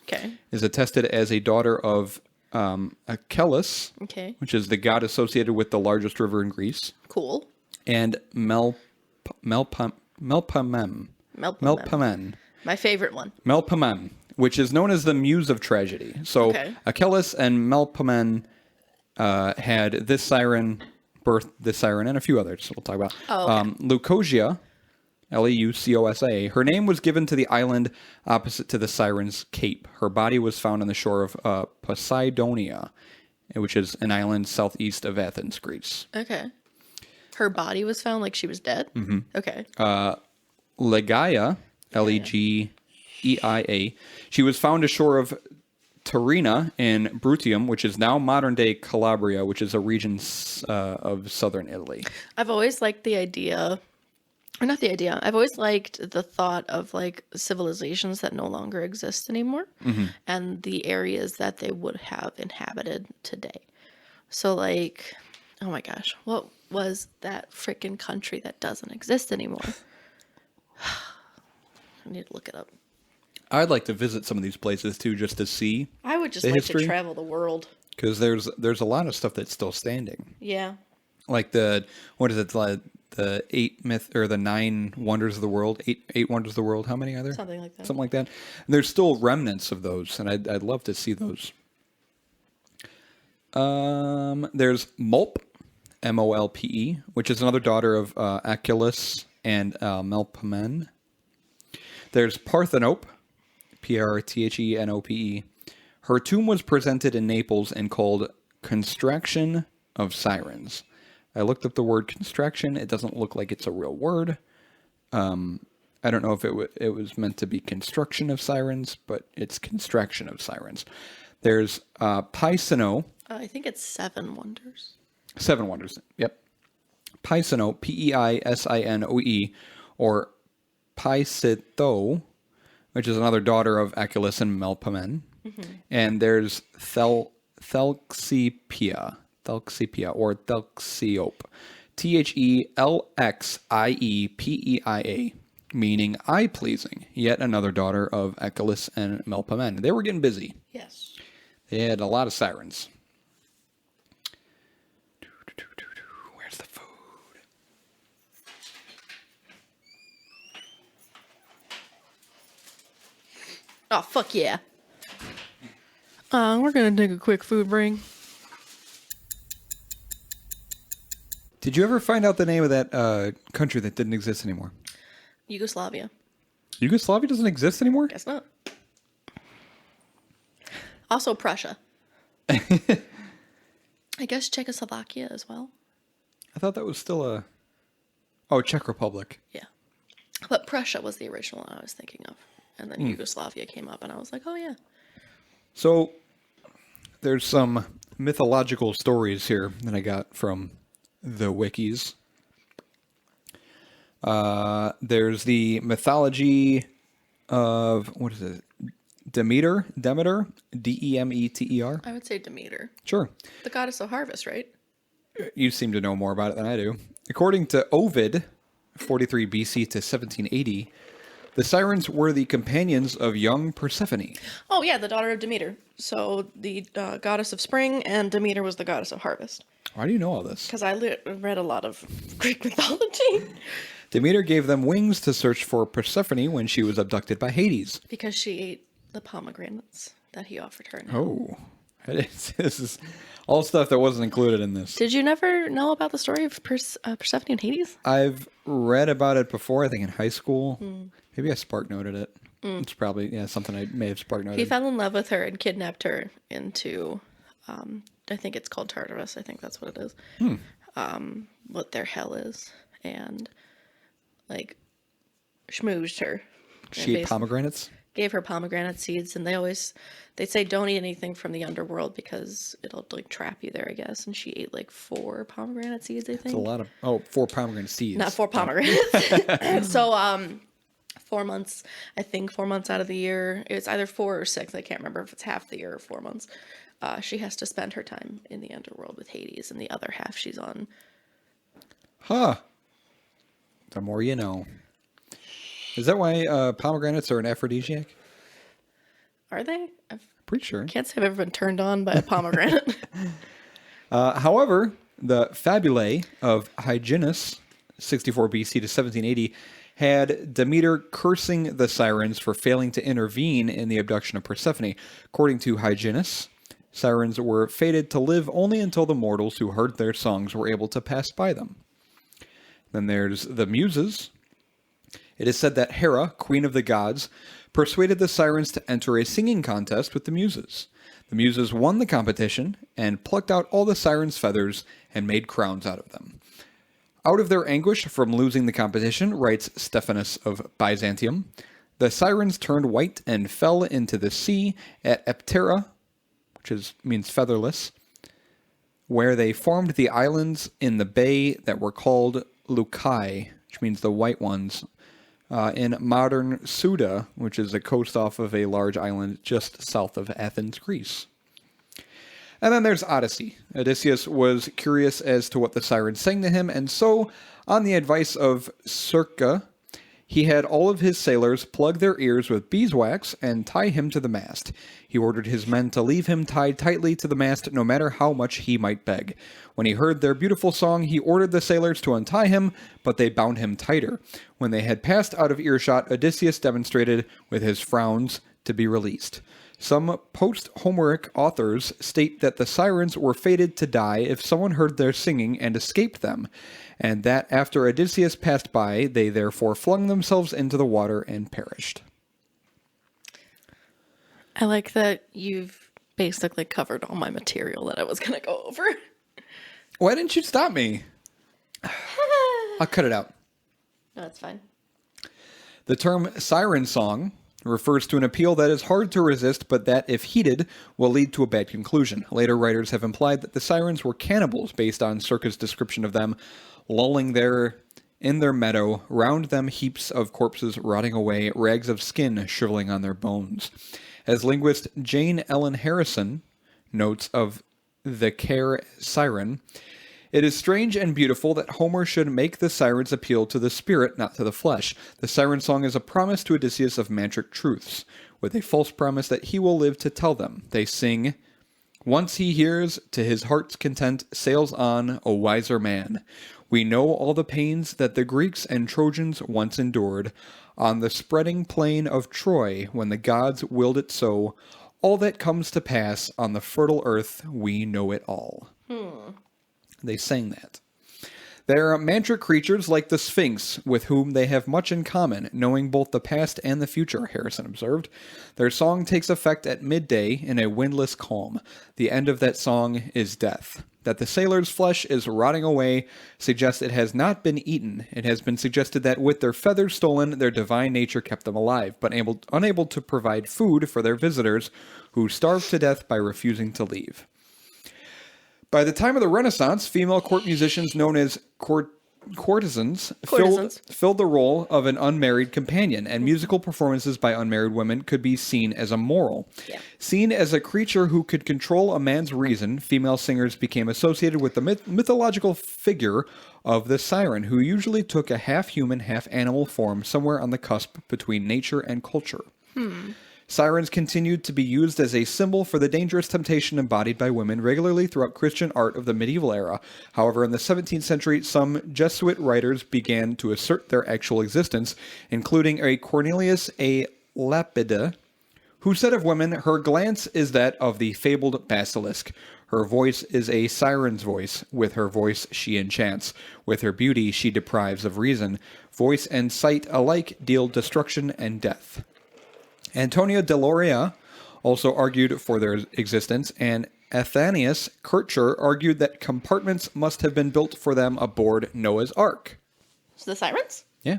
[SPEAKER 2] is attested as a daughter of Achilles, which is the god associated with the largest river in Greece.
[SPEAKER 1] Cool.
[SPEAKER 2] And Melpomene.
[SPEAKER 1] My favorite one.
[SPEAKER 2] Melpomene, which is known as the muse of tragedy. So Achilles and Melpomene had this siren, birthed this siren, and a few others we'll talk about. Leucosia, Leucosa. Her name was given to the island opposite to the Sirens' Cape. Her body was found on the shore of Poseidonia, which is an island southeast of Athens, Greece.
[SPEAKER 1] Okay. Her body was found like she was dead? Okay.
[SPEAKER 2] Legaia, Legeia. She was found ashore of Terina in Bruttium, which is now modern-day Calabria, which is a region of southern Italy.
[SPEAKER 1] I've always liked the idea... Or not the idea. I've always liked the thought of like civilizations that no longer exist anymore and the areas that they would have inhabited today. So like, oh my gosh, what was that freaking country that doesn't exist anymore? I need to look it up.
[SPEAKER 2] I'd like to visit some of these places too, just to see.
[SPEAKER 1] I would just like to travel the world.
[SPEAKER 2] Because there's a lot of stuff that's still standing.
[SPEAKER 1] Yeah.
[SPEAKER 2] Like what is it, the 9 wonders of the world, eight wonders of the world. How many are there?
[SPEAKER 1] Something like that.
[SPEAKER 2] Something like that. And there's still remnants of those, and I'd love to see those. There's Molpe, Molpe, which is another daughter of Achilles and Melpomene. There's Parthenope, Prthenope. Her tomb was presented in Naples and called Constraction of Sirens. I looked up the word constraction. It doesn't look like it's a real word. I don't know if it was meant to be construction of sirens, but it's constraction of sirens. There's Pisano.
[SPEAKER 1] I think it's 7 wonders.
[SPEAKER 2] 7 wonders. Yep. Pisano, Peisinoe, or Pisitho, which is another daughter of Achilles and Melpomene. And there's Thelxipia, or Thelxiope, Thelxiepia, meaning eye-pleasing, yet another daughter of Echolus and Melpomene. They were getting busy.
[SPEAKER 1] Yes.
[SPEAKER 2] They had a lot of sirens. Where's the food?
[SPEAKER 1] Oh, fuck yeah. We're gonna take a quick food break.
[SPEAKER 2] Did you ever find out the name of that country that didn't exist anymore?
[SPEAKER 1] Yugoslavia.
[SPEAKER 2] Yugoslavia doesn't exist anymore?
[SPEAKER 1] Guess not. Also Prussia. I guess Czechoslovakia as well.
[SPEAKER 2] I thought that was still a... Oh, Czech Republic.
[SPEAKER 1] Yeah. But Prussia was the original one I was thinking of. And then Yugoslavia came up and I was like, oh yeah.
[SPEAKER 2] So, there's some mythological stories here that I got from the wikis. There's the mythology of, what is it? Demeter? Demeter? Demeter?
[SPEAKER 1] I would say Demeter.
[SPEAKER 2] Sure.
[SPEAKER 1] The goddess of harvest, right?
[SPEAKER 2] You seem to know more about it than I do. According to Ovid, 43 BC to 1780, the Sirens were the companions of young Persephone.
[SPEAKER 1] Oh yeah, the daughter of Demeter. So the goddess of spring, and Demeter was the goddess of harvest.
[SPEAKER 2] Why do you know all this?
[SPEAKER 1] Because I read a lot of Greek mythology.
[SPEAKER 2] Demeter gave them wings to search for Persephone when she was abducted by Hades.
[SPEAKER 1] Because she ate the pomegranates that he offered her.
[SPEAKER 2] Oh, this is all stuff that wasn't included in this.
[SPEAKER 1] Did you never know about the story of Persephone and Hades?
[SPEAKER 2] I've read about it before, I think in high school. Maybe I spark noted it. It's probably, something I may have spark noted.
[SPEAKER 1] He fell in love with her and kidnapped her into, I think it's called Tartarus. I think that's what it is. What their hell is. And, like, schmoozed her.
[SPEAKER 2] She ate pomegranates?
[SPEAKER 1] Gave her pomegranate seeds, and they say don't eat anything from the underworld because it'll like trap you there, I guess. And she ate like 4 pomegranate seeds, I think.
[SPEAKER 2] It's a lot of 4 pomegranate seeds.
[SPEAKER 1] Not 4 pomegranates. So 4 months, I think 4 months out of the year, it's either 4 or 6. I can't remember if it's half the year or 4 months. She has to spend her time in the underworld with Hades, and the other half she's on.
[SPEAKER 2] Huh. The more you know. Is that why pomegranates are an aphrodisiac?
[SPEAKER 1] Are they? I
[SPEAKER 2] Pretty sure.
[SPEAKER 1] can't say I've ever been turned on by a pomegranate.
[SPEAKER 2] However, the fabulae of Hyginus, 64 BC to 1780, had Demeter cursing the Sirens for failing to intervene in the abduction of Persephone. According to Hyginus, Sirens were fated to live only until the mortals who heard their songs were able to pass by them. Then there's the Muses. It is said that Hera, queen of the gods, persuaded the Sirens to enter a singing contest with the Muses. The Muses won the competition and plucked out all the Sirens' feathers and made crowns out of them. Out of their anguish from losing the competition, writes Stephanus of Byzantium, the Sirens turned white and fell into the sea at Eptera, which means featherless, where they formed the islands in the bay that were called Lucae, which means the white ones, in modern Suda, which is a coast off of a large island just south of Athens, Greece. And then there's Odyssey. Odysseus was curious as to what the Sirens sang to him, and so, on the advice of Circe, he had all of his sailors plug their ears with beeswax and tie him to the mast. He ordered his men to leave him tied tightly to the mast no matter how much he might beg. When he heard their beautiful song, he ordered the sailors to untie him, but they bound him tighter. When they had passed out of earshot, Odysseus demonstrated with his frowns to be released. Some post-Homeric authors state that the Sirens were fated to die if someone heard their singing and escaped them, and that after Odysseus passed by, they therefore flung themselves into the water and perished.
[SPEAKER 1] I like that you've basically covered all my material that I was going to go over.
[SPEAKER 2] Why didn't you stop me? I'll cut it out.
[SPEAKER 1] No, that's fine.
[SPEAKER 2] The term siren song refers to an appeal that is hard to resist, but that, if heeded, will lead to a bad conclusion. Later writers have implied that the Sirens were cannibals based on Circe's description of them, lolling there in their meadow, round them heaps of corpses rotting away, rags of skin shriveling on their bones. As linguist Jane Ellen Harrison notes of the Care Siren, it is strange and beautiful that Homer should make the sirens appeal to the spirit, not to the flesh. The siren song is a promise to Odysseus of mantric truths, with a false promise that he will live to tell them. They sing, "Once he hears, to his heart's content, sails on, a wiser man. We know all the pains that the Greeks and Trojans once endured, on the spreading plain of Troy, when the gods willed it so. All that comes to pass on the fertile earth, we know it all." They sang that. They are mantric creatures like the Sphinx, with whom they have much in common, knowing both the past and the future, Harrison observed. Their song takes effect at midday in a windless calm. The end of that song is death. That the sailor's flesh is rotting away suggests it has not been eaten. It has been suggested that with their feathers stolen, their divine nature kept them alive, but unable to provide food for their visitors, who starved to death by refusing to leave. By the time of the Renaissance, female court musicians known as courtesans filled the role of an unmarried companion, and musical performances by unmarried women could be seen as immoral.
[SPEAKER 1] Yeah.
[SPEAKER 2] Seen as a creature who could control a man's reason, female singers became associated with the mythological figure of the siren, who usually took a half-human, half-animal form somewhere on the cusp between nature and culture. Sirens continued to be used as a symbol for the dangerous temptation embodied by women regularly throughout Christian art of the medieval era. However, in the 17th century, some Jesuit writers began to assert their actual existence, including a Cornelius A. Lapide, who said of women, "Her glance is that of the fabled basilisk. Her voice is a siren's voice. With her voice she enchants. With her beauty she deprives of reason. Voice and sight alike deal destruction and death." Antonio de Loria also argued for their existence, and Athanaeus Kircher argued that compartments must have been built for them aboard Noah's Ark.
[SPEAKER 1] So the sirens?
[SPEAKER 2] Yeah.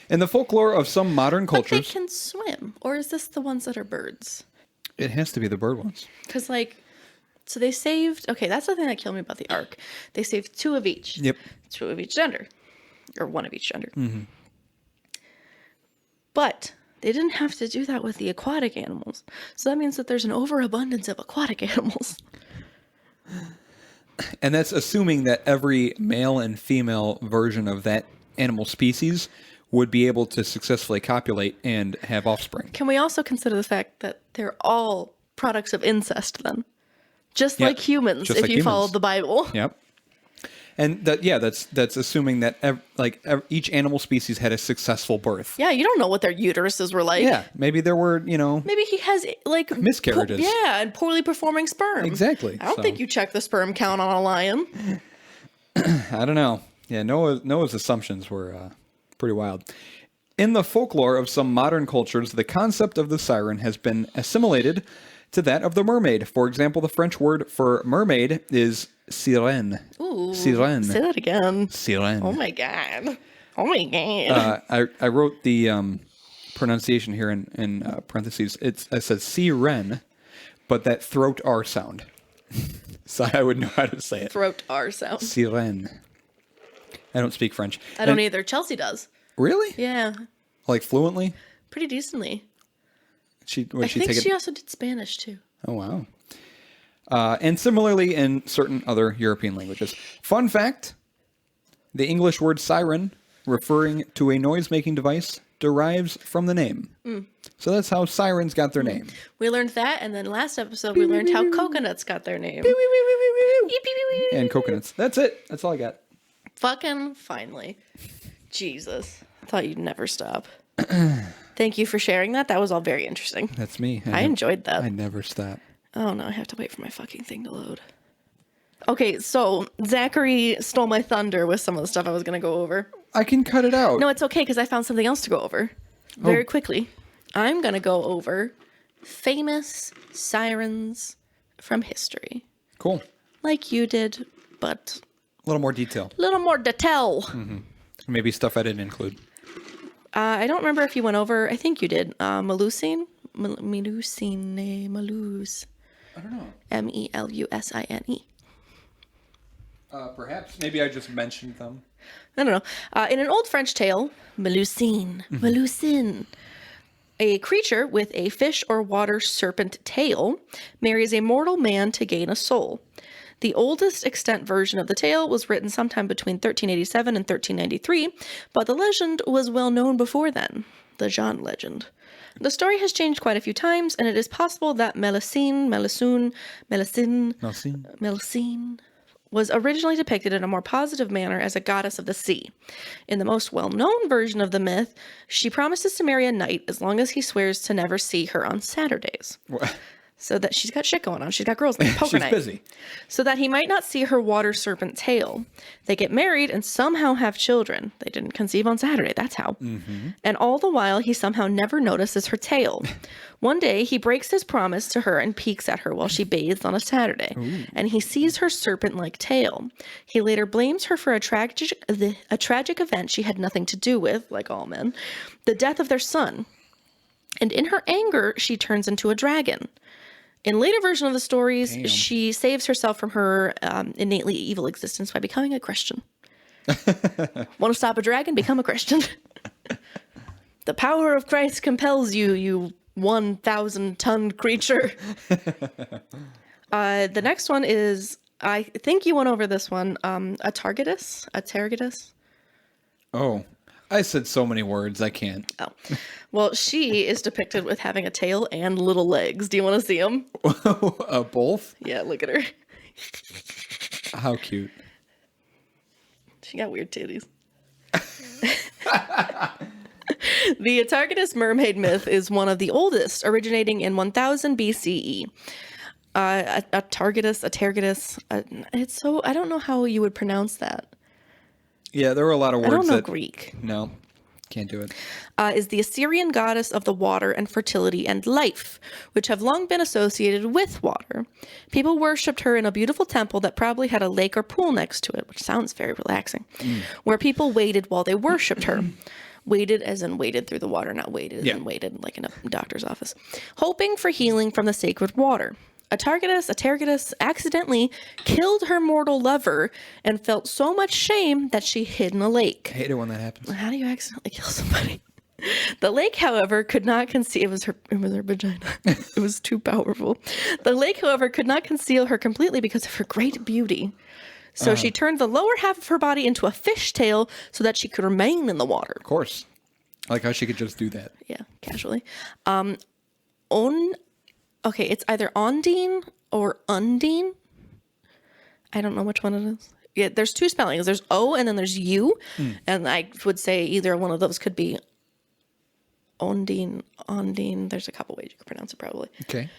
[SPEAKER 2] In the folklore of some modern
[SPEAKER 1] But they
[SPEAKER 2] cultures...
[SPEAKER 1] can swim. Or is this the ones that are birds?
[SPEAKER 2] It has to be the bird ones.
[SPEAKER 1] Because, so they saved... Okay, that's the thing that killed me about the Ark. They saved 2 of each.
[SPEAKER 2] Yep.
[SPEAKER 1] 2 of each gender. Or 1 of each gender. Mm-hmm. But... they didn't have to do that with the aquatic animals. So that means that there's an overabundance of aquatic animals.
[SPEAKER 2] And that's assuming that every male and female version of that animal species would be able to successfully copulate and have offspring.
[SPEAKER 1] Can we also consider the fact that they're all products of incest then? Just like humans, if you followed the Bible.
[SPEAKER 2] Yep. And that's assuming that each animal species had a successful birth.
[SPEAKER 1] Yeah, you don't know what their uteruses were like.
[SPEAKER 2] Yeah, maybe there were,
[SPEAKER 1] maybe he has
[SPEAKER 2] miscarriages.
[SPEAKER 1] And poorly performing sperm.
[SPEAKER 2] Exactly.
[SPEAKER 1] I don't think you check the sperm count on a lion.
[SPEAKER 2] I don't know. Yeah, Noah's assumptions were pretty wild. In the folklore of some modern cultures, the concept of the siren has been assimilated to that of the mermaid. For example, the French word for mermaid is sirène.
[SPEAKER 1] Ooh.
[SPEAKER 2] Sirène.
[SPEAKER 1] Say that again.
[SPEAKER 2] Sirène.
[SPEAKER 1] Oh my god. Oh my god.
[SPEAKER 2] I wrote the pronunciation here in parentheses. It says sirène, but that throat R sound. So I would know how to say it.
[SPEAKER 1] Throat R sound.
[SPEAKER 2] Sirène. I don't speak French.
[SPEAKER 1] I don't either. Chelsea does.
[SPEAKER 2] Really?
[SPEAKER 1] Yeah.
[SPEAKER 2] Like fluently?
[SPEAKER 1] Pretty decently.
[SPEAKER 2] I think
[SPEAKER 1] she also did Spanish too.
[SPEAKER 2] Oh, wow. And similarly in certain other European languages. Fun fact, the English word siren, referring to a noise-making device, derives from the name. So that's how sirens got their name.
[SPEAKER 1] We learned that, and then last episode we learned how coconuts got their name.
[SPEAKER 2] And coconuts. That's it. That's all I got.
[SPEAKER 1] Fucking finally. Jesus. I thought you'd never stop. Thank you for sharing that. That was all very interesting.
[SPEAKER 2] That's me.
[SPEAKER 1] I enjoyed that.
[SPEAKER 2] I never stop.
[SPEAKER 1] Oh no, I have to wait for my fucking thing to load. Okay, so Zachary stole my thunder with some of the stuff I was going to go over.
[SPEAKER 2] I can cut it out.
[SPEAKER 1] No, it's okay because I found something else to go over very quickly. I'm going to go over famous sirens from history.
[SPEAKER 2] Cool.
[SPEAKER 1] Like you did, but
[SPEAKER 2] A little more detail.
[SPEAKER 1] a little more detail.
[SPEAKER 2] Mm-hmm. Maybe stuff I didn't include.
[SPEAKER 1] I don't remember if you went over, I think you did, Melusine? Meluse.
[SPEAKER 2] I don't know.
[SPEAKER 1] Melusine.
[SPEAKER 2] Perhaps. Maybe I just mentioned them.
[SPEAKER 1] I don't know. In an old French tale, Melusine, A creature with a fish or water serpent tail marries a mortal man to gain a soul. The oldest extant version of the tale was written sometime between 1387 and 1393, but the legend was well known before then. The Jean legend. The story has changed quite a few times, and it is possible that Melusine was originally depicted in a more positive manner as a goddess of the sea. In the most well-known version of the myth, she promises to marry a knight as long as he swears to never see her on Saturdays.
[SPEAKER 2] What?
[SPEAKER 1] So that she's got shit going on. She's got girls named Poker
[SPEAKER 2] She's
[SPEAKER 1] Night.
[SPEAKER 2] busy.
[SPEAKER 1] So that he might not see her water serpent tail. They get married and somehow have children. They didn't conceive on Saturday. That's how. Mm-hmm. And all the while, he somehow never notices her tail. One day, he breaks his promise to her and peeks at her while she bathes on a Saturday. Ooh. And he sees her serpent-like tail. He later blames her for a tragic event she had nothing to do with, like all men, the death of their son. And in her anger, she turns into a dragon. In later version of the stories, she saves herself from her innately evil existence by becoming a Christian. Want to stop a dragon? Become a Christian. The power of Christ compels you, you 1,000-ton creature. The next one is, I think you went over this one, Atargatis.
[SPEAKER 2] Oh, I said so many words, I can't.
[SPEAKER 1] Oh. Well, she is depicted with having a tail and little legs. Do you want to see them?
[SPEAKER 2] Both?
[SPEAKER 1] Yeah, look at her.
[SPEAKER 2] How cute.
[SPEAKER 1] She got weird titties. The Atargatis mermaid myth is one of the oldest, originating in 1000 BCE. Atargatis, it's so, I don't know how you would pronounce that.
[SPEAKER 2] Yeah, there were a lot of words.
[SPEAKER 1] I don't know Greek.
[SPEAKER 2] No, can't do it.
[SPEAKER 1] Is the Assyrian goddess of the water and fertility and life, which have long been associated with water. People worshipped her in a beautiful temple that probably had a lake or pool next to it, which sounds very relaxing, where people waited while they worshipped her. Waded as in waded through the water, not waited as in waited like in a doctor's office. Hoping for healing from the sacred water. Atargatis accidentally killed her mortal lover and felt so much shame that she hid in a lake.
[SPEAKER 2] I hate it when that happens.
[SPEAKER 1] How do you accidentally kill somebody? The lake, however, could not conceal. It was her vagina. It was too powerful. The lake, however, could not conceal her completely because of her great beauty. So she turned the lower half of her body into a fish tail so that she could remain in the water.
[SPEAKER 2] Of course. I like how she could just do that.
[SPEAKER 1] Yeah, casually. Okay, it's either Ondine or Undine. I don't know which one it is. Yeah, there's two spellings. There's O and then there's U. And I would say either one of those could be Ondine. There's a couple ways you could pronounce it probably.
[SPEAKER 2] Okay.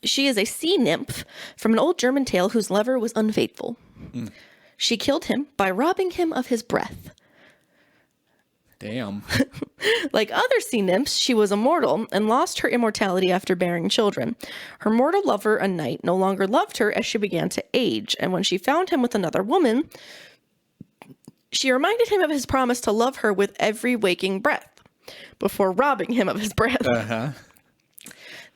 [SPEAKER 1] She is a sea nymph from an old German tale whose lover was unfaithful. She killed him by robbing him of his breath.
[SPEAKER 2] Damn.
[SPEAKER 1] Like other sea nymphs, she was immortal and lost her immortality after bearing children. Her mortal lover, a knight, no longer loved her as she began to age, and when she found him with another woman, she reminded him of his promise to love her with every waking breath before robbing him of his breath.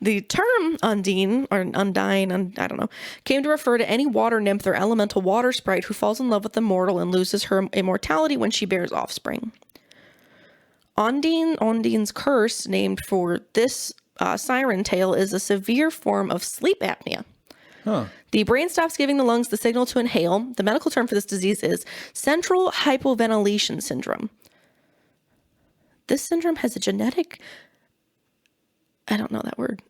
[SPEAKER 1] The term Undine, or Undine, I don't know, came to refer to any water nymph or elemental water sprite who falls in love with a mortal and loses her immortality when she bears offspring. Ondine's curse, named for this siren tale, is a severe form of sleep apnea. The brain stops giving the lungs the signal to inhale. The medical term for this disease is central hypoventilation syndrome. This syndrome has a genetic... I don't know that word.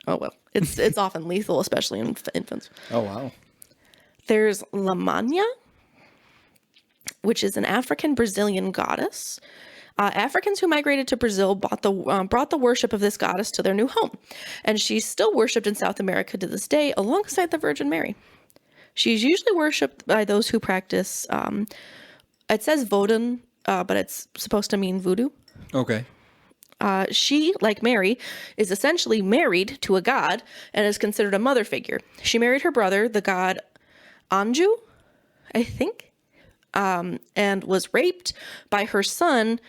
[SPEAKER 1] Oh, well. It's often lethal, especially in infants.
[SPEAKER 2] Oh, wow.
[SPEAKER 1] There's Lamania, which is an African-Brazilian goddess. Africans who migrated to Brazil brought the worship of this goddess to their new home. And she's still worshipped in South America to this day alongside the Virgin Mary. She's usually worshipped by those who practice, it says Vodun, but it's supposed to mean voodoo.
[SPEAKER 2] Okay.
[SPEAKER 1] She, like Mary, is essentially married to a god and is considered a mother figure. She married her brother, the god Anju, I think, and was raped by her son,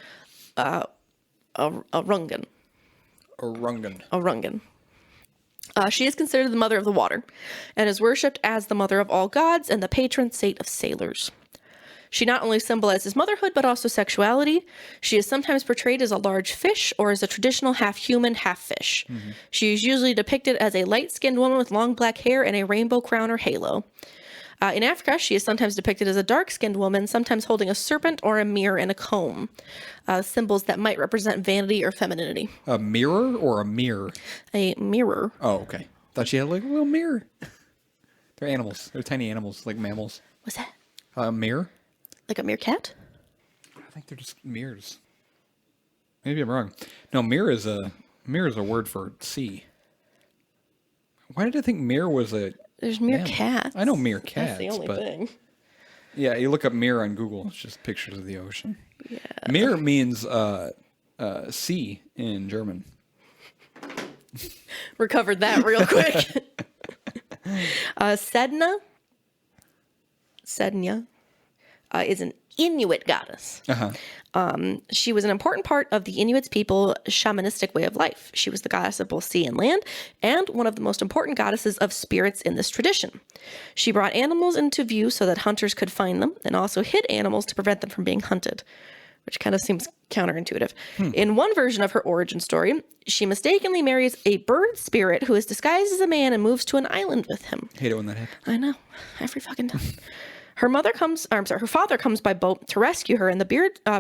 [SPEAKER 1] Arungan. She is considered the mother of the water and is worshipped as the mother of all gods and the patron saint of sailors. She not only symbolizes motherhood, but also sexuality. She is sometimes portrayed as a large fish or as a traditional half-human, half-fish. She is usually depicted as a light-skinned woman with long black hair and a rainbow crown or halo. In Africa, she is sometimes depicted as a dark-skinned woman, sometimes holding a serpent or a mirror and a comb, symbols that might represent vanity or femininity.
[SPEAKER 2] A mirror or a mirror?
[SPEAKER 1] A mirror.
[SPEAKER 2] Oh, okay. Thought she had like a little mirror. They're animals. They're tiny animals, like mammals.
[SPEAKER 1] What's that?
[SPEAKER 2] A mirror?
[SPEAKER 1] Like a meerkat?
[SPEAKER 2] I think they're just mirrors. Maybe I'm wrong. No, mirror is a word for sea. Why did I think mirror was a...
[SPEAKER 1] There's meerkats.
[SPEAKER 2] I know meerkats,
[SPEAKER 1] That's the only
[SPEAKER 2] but
[SPEAKER 1] thing.
[SPEAKER 2] yeah, you look up mirror on Google, it's just pictures of the ocean.
[SPEAKER 1] Yeah.
[SPEAKER 2] Mirror means sea in German.
[SPEAKER 1] Recovered that real quick. Sedna is an Inuit goddess. She was an important part of the Inuits' people shamanistic way of life. She was the goddess of both sea and land, and one of the most important goddesses of spirits in this tradition. She brought animals into view so that hunters could find them, and also hid animals to prevent them from being hunted, which kind of seems counterintuitive. In one version of her origin story, she mistakenly marries a bird spirit who is disguised as a man and moves to an island with him.
[SPEAKER 2] Hate it when that happens.
[SPEAKER 1] I know, every fucking time. Her father comes by boat to rescue her, and the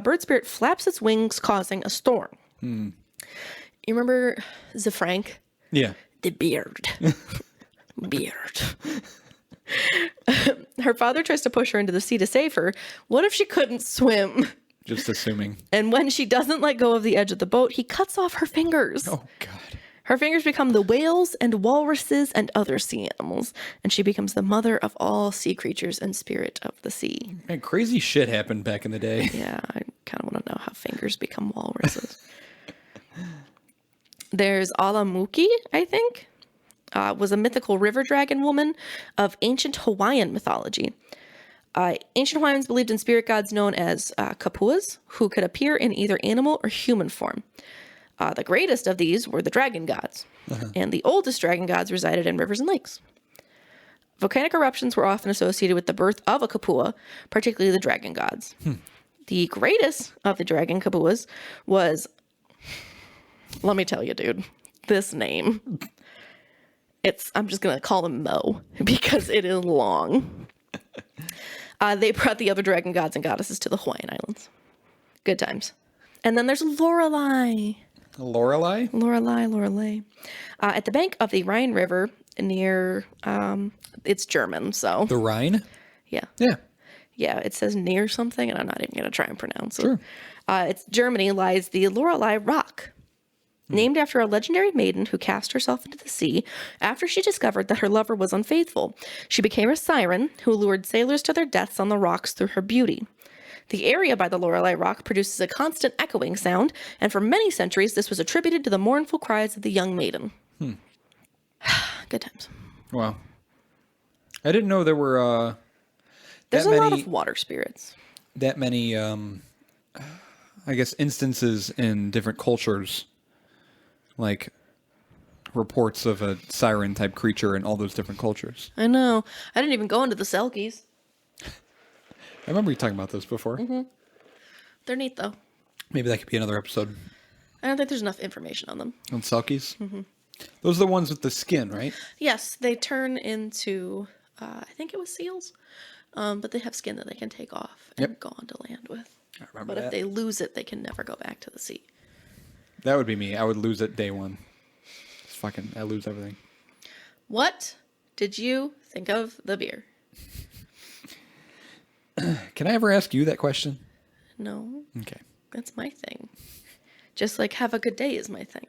[SPEAKER 1] bird spirit flaps its wings, causing a storm. You remember the Frank?
[SPEAKER 2] Yeah.
[SPEAKER 1] The beard. Beard. Her father tries to push her into the sea to save her. What if she couldn't swim?
[SPEAKER 2] Just assuming.
[SPEAKER 1] And when she doesn't let go of the edge of the boat, he cuts off her fingers.
[SPEAKER 2] Oh, God.
[SPEAKER 1] Her fingers become the whales and walruses and other sea animals, and she becomes the mother of all sea creatures and spirit of the sea.
[SPEAKER 2] Man, crazy shit happened back in the day.
[SPEAKER 1] Yeah, I kind of want to know how fingers become walruses. There's Alamuki, I think, was a mythical river dragon woman of ancient Hawaiian mythology. Ancient Hawaiians believed in spirit gods known as kapuas, who could appear in either animal or human form. The greatest of these were the dragon gods, and the oldest dragon gods resided in rivers and lakes. Volcanic eruptions were often associated with the birth of a kapua, particularly the dragon gods. The greatest of the dragon kapuas was, let me tell you, dude, this name. I'm just going to call him Mo, because it is long. They brought the other dragon gods and goddesses to the Hawaiian Islands. Good times. And then there's Lorelei.
[SPEAKER 2] Lorelei?
[SPEAKER 1] Lorelei. At the bank of the Rhine River near, it's German, so.
[SPEAKER 2] The Rhine?
[SPEAKER 1] Yeah.
[SPEAKER 2] Yeah.
[SPEAKER 1] Yeah, it says near something, and I'm not even going to try and pronounce it.
[SPEAKER 2] Sure.
[SPEAKER 1] It's Germany lies the Lorelei Rock, named after a legendary maiden who cast herself into the sea after she discovered that her lover was unfaithful. She became a siren who lured sailors to their deaths on the rocks through her beauty. The area by the Lorelei Rock produces a constant echoing sound, and for many centuries this was attributed to the mournful cries of the young maiden. Good times.
[SPEAKER 2] Wow. I didn't know there were
[SPEAKER 1] There's a lot of water spirits.
[SPEAKER 2] that many, I guess, instances in different cultures, like reports of a siren-type creature in all those different cultures.
[SPEAKER 1] I know. I didn't even go into the Selkies.
[SPEAKER 2] I remember you talking about this before.
[SPEAKER 1] They're neat, though.
[SPEAKER 2] Maybe that could be another episode
[SPEAKER 1] I don't think there's enough information on them.
[SPEAKER 2] on Selkies. Those are the ones with the skin, right?
[SPEAKER 1] Yes, they turn into, I think it was seals, but they have skin that they can take off and go onto land with.
[SPEAKER 2] I remember
[SPEAKER 1] But
[SPEAKER 2] that.
[SPEAKER 1] if they lose it, they can never go back to the sea.
[SPEAKER 2] That would be me. I would lose it day one. I lose everything.
[SPEAKER 1] What did you think of the beer?
[SPEAKER 2] Can I ever ask you that question?
[SPEAKER 1] No,
[SPEAKER 2] Okay.
[SPEAKER 1] that's my thing. Just like have a good day is my thing.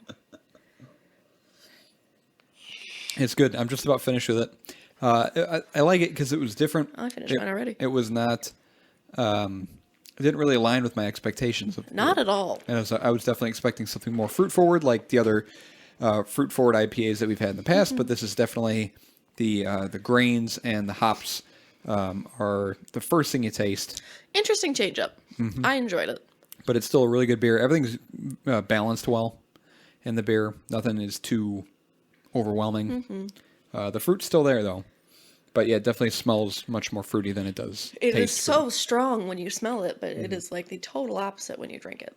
[SPEAKER 2] It's good. I'm just about finished with it. I like it because it was different.
[SPEAKER 1] I finished mine already.
[SPEAKER 2] It was not. It didn't really align with my expectations.
[SPEAKER 1] Not at all.
[SPEAKER 2] And I was definitely expecting something more fruit forward, like the other fruit forward IPAs that we've had in the past. But this is definitely the grains and the hops are the first thing you taste.
[SPEAKER 1] Interesting change up. I enjoyed it.
[SPEAKER 2] But it's still a really good beer. Everything's balanced well in the beer. Nothing is too overwhelming. The fruit's still there, though. But yeah, it definitely smells much more fruity than it does
[SPEAKER 1] It is
[SPEAKER 2] taste
[SPEAKER 1] so strong when you smell it, but it is like the total opposite when you drink it.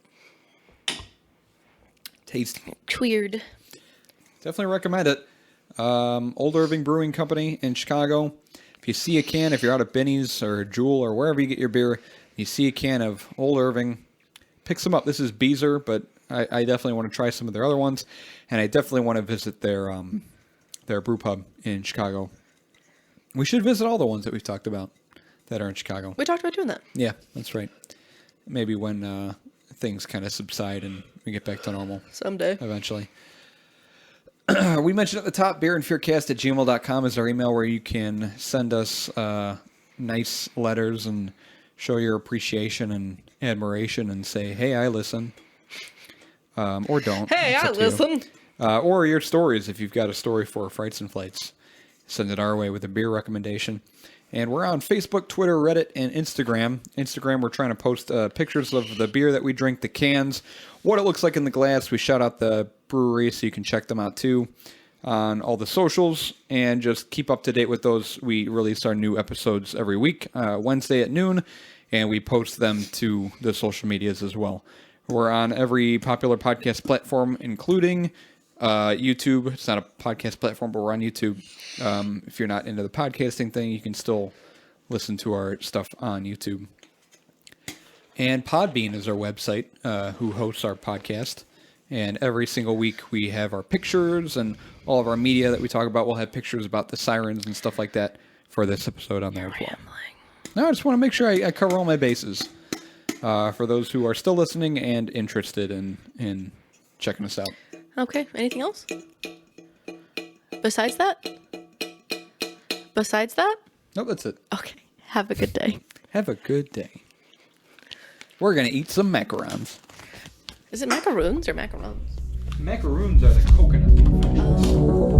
[SPEAKER 2] taste.
[SPEAKER 1] Weird.
[SPEAKER 2] Definitely recommend it. Old Irving Brewing Company in Chicago. If you see a can, if you're out at Benny's or Jewel or wherever you get your beer, you see a can of Old Irving, pick some up. This is Beezer, but I definitely want to try some of their other ones, and I definitely want to visit their brew pub in Chicago. We should visit all the ones that we've talked about that are in Chicago.
[SPEAKER 1] We talked about doing that.
[SPEAKER 2] Yeah, that's right. Maybe when things kind of subside and we get back to normal.
[SPEAKER 1] Someday.
[SPEAKER 2] Eventually. We mentioned at the top, beerandfearcast@gmail.com is our email where you can send us nice letters and show your appreciation and admiration and say, hey, I listen. Or don't.
[SPEAKER 1] Hey,
[SPEAKER 2] It's
[SPEAKER 1] I
[SPEAKER 2] up to you.
[SPEAKER 1] listen.
[SPEAKER 2] Or your stories, if you've got a story for Frights and Flights. Send it our way with a beer recommendation. And we're on Facebook, Twitter, Reddit, and Instagram. Instagram, we're trying to post pictures of the beer that we drink, the cans, what it looks like in the glass. We shout out the brewery so you can check them out too on all the socials. And just keep up to date with those. We release our new episodes every week, Wednesday at noon, and we post them to the social medias as well. We're on every popular podcast platform, including YouTube. It's not a podcast platform, but we're on YouTube. If you're not into the podcasting thing, you can still listen to our stuff on YouTube. And Podbean is our website, who hosts our podcast. And every single week we have our pictures and all of our media that we talk about. We'll have pictures about the Sirens and stuff like that for this episode on there as well. No, I just want to make sure I cover all my bases for those who are still listening and interested in checking us out.
[SPEAKER 1] Okay, anything else? Besides that?
[SPEAKER 2] Nope, that's it.
[SPEAKER 1] Okay, have a good day.
[SPEAKER 2] Have a good day. We're going to eat some macarons.
[SPEAKER 1] Is it macaroons or macarons?
[SPEAKER 2] Macaroons are the coconut.
[SPEAKER 1] Oh.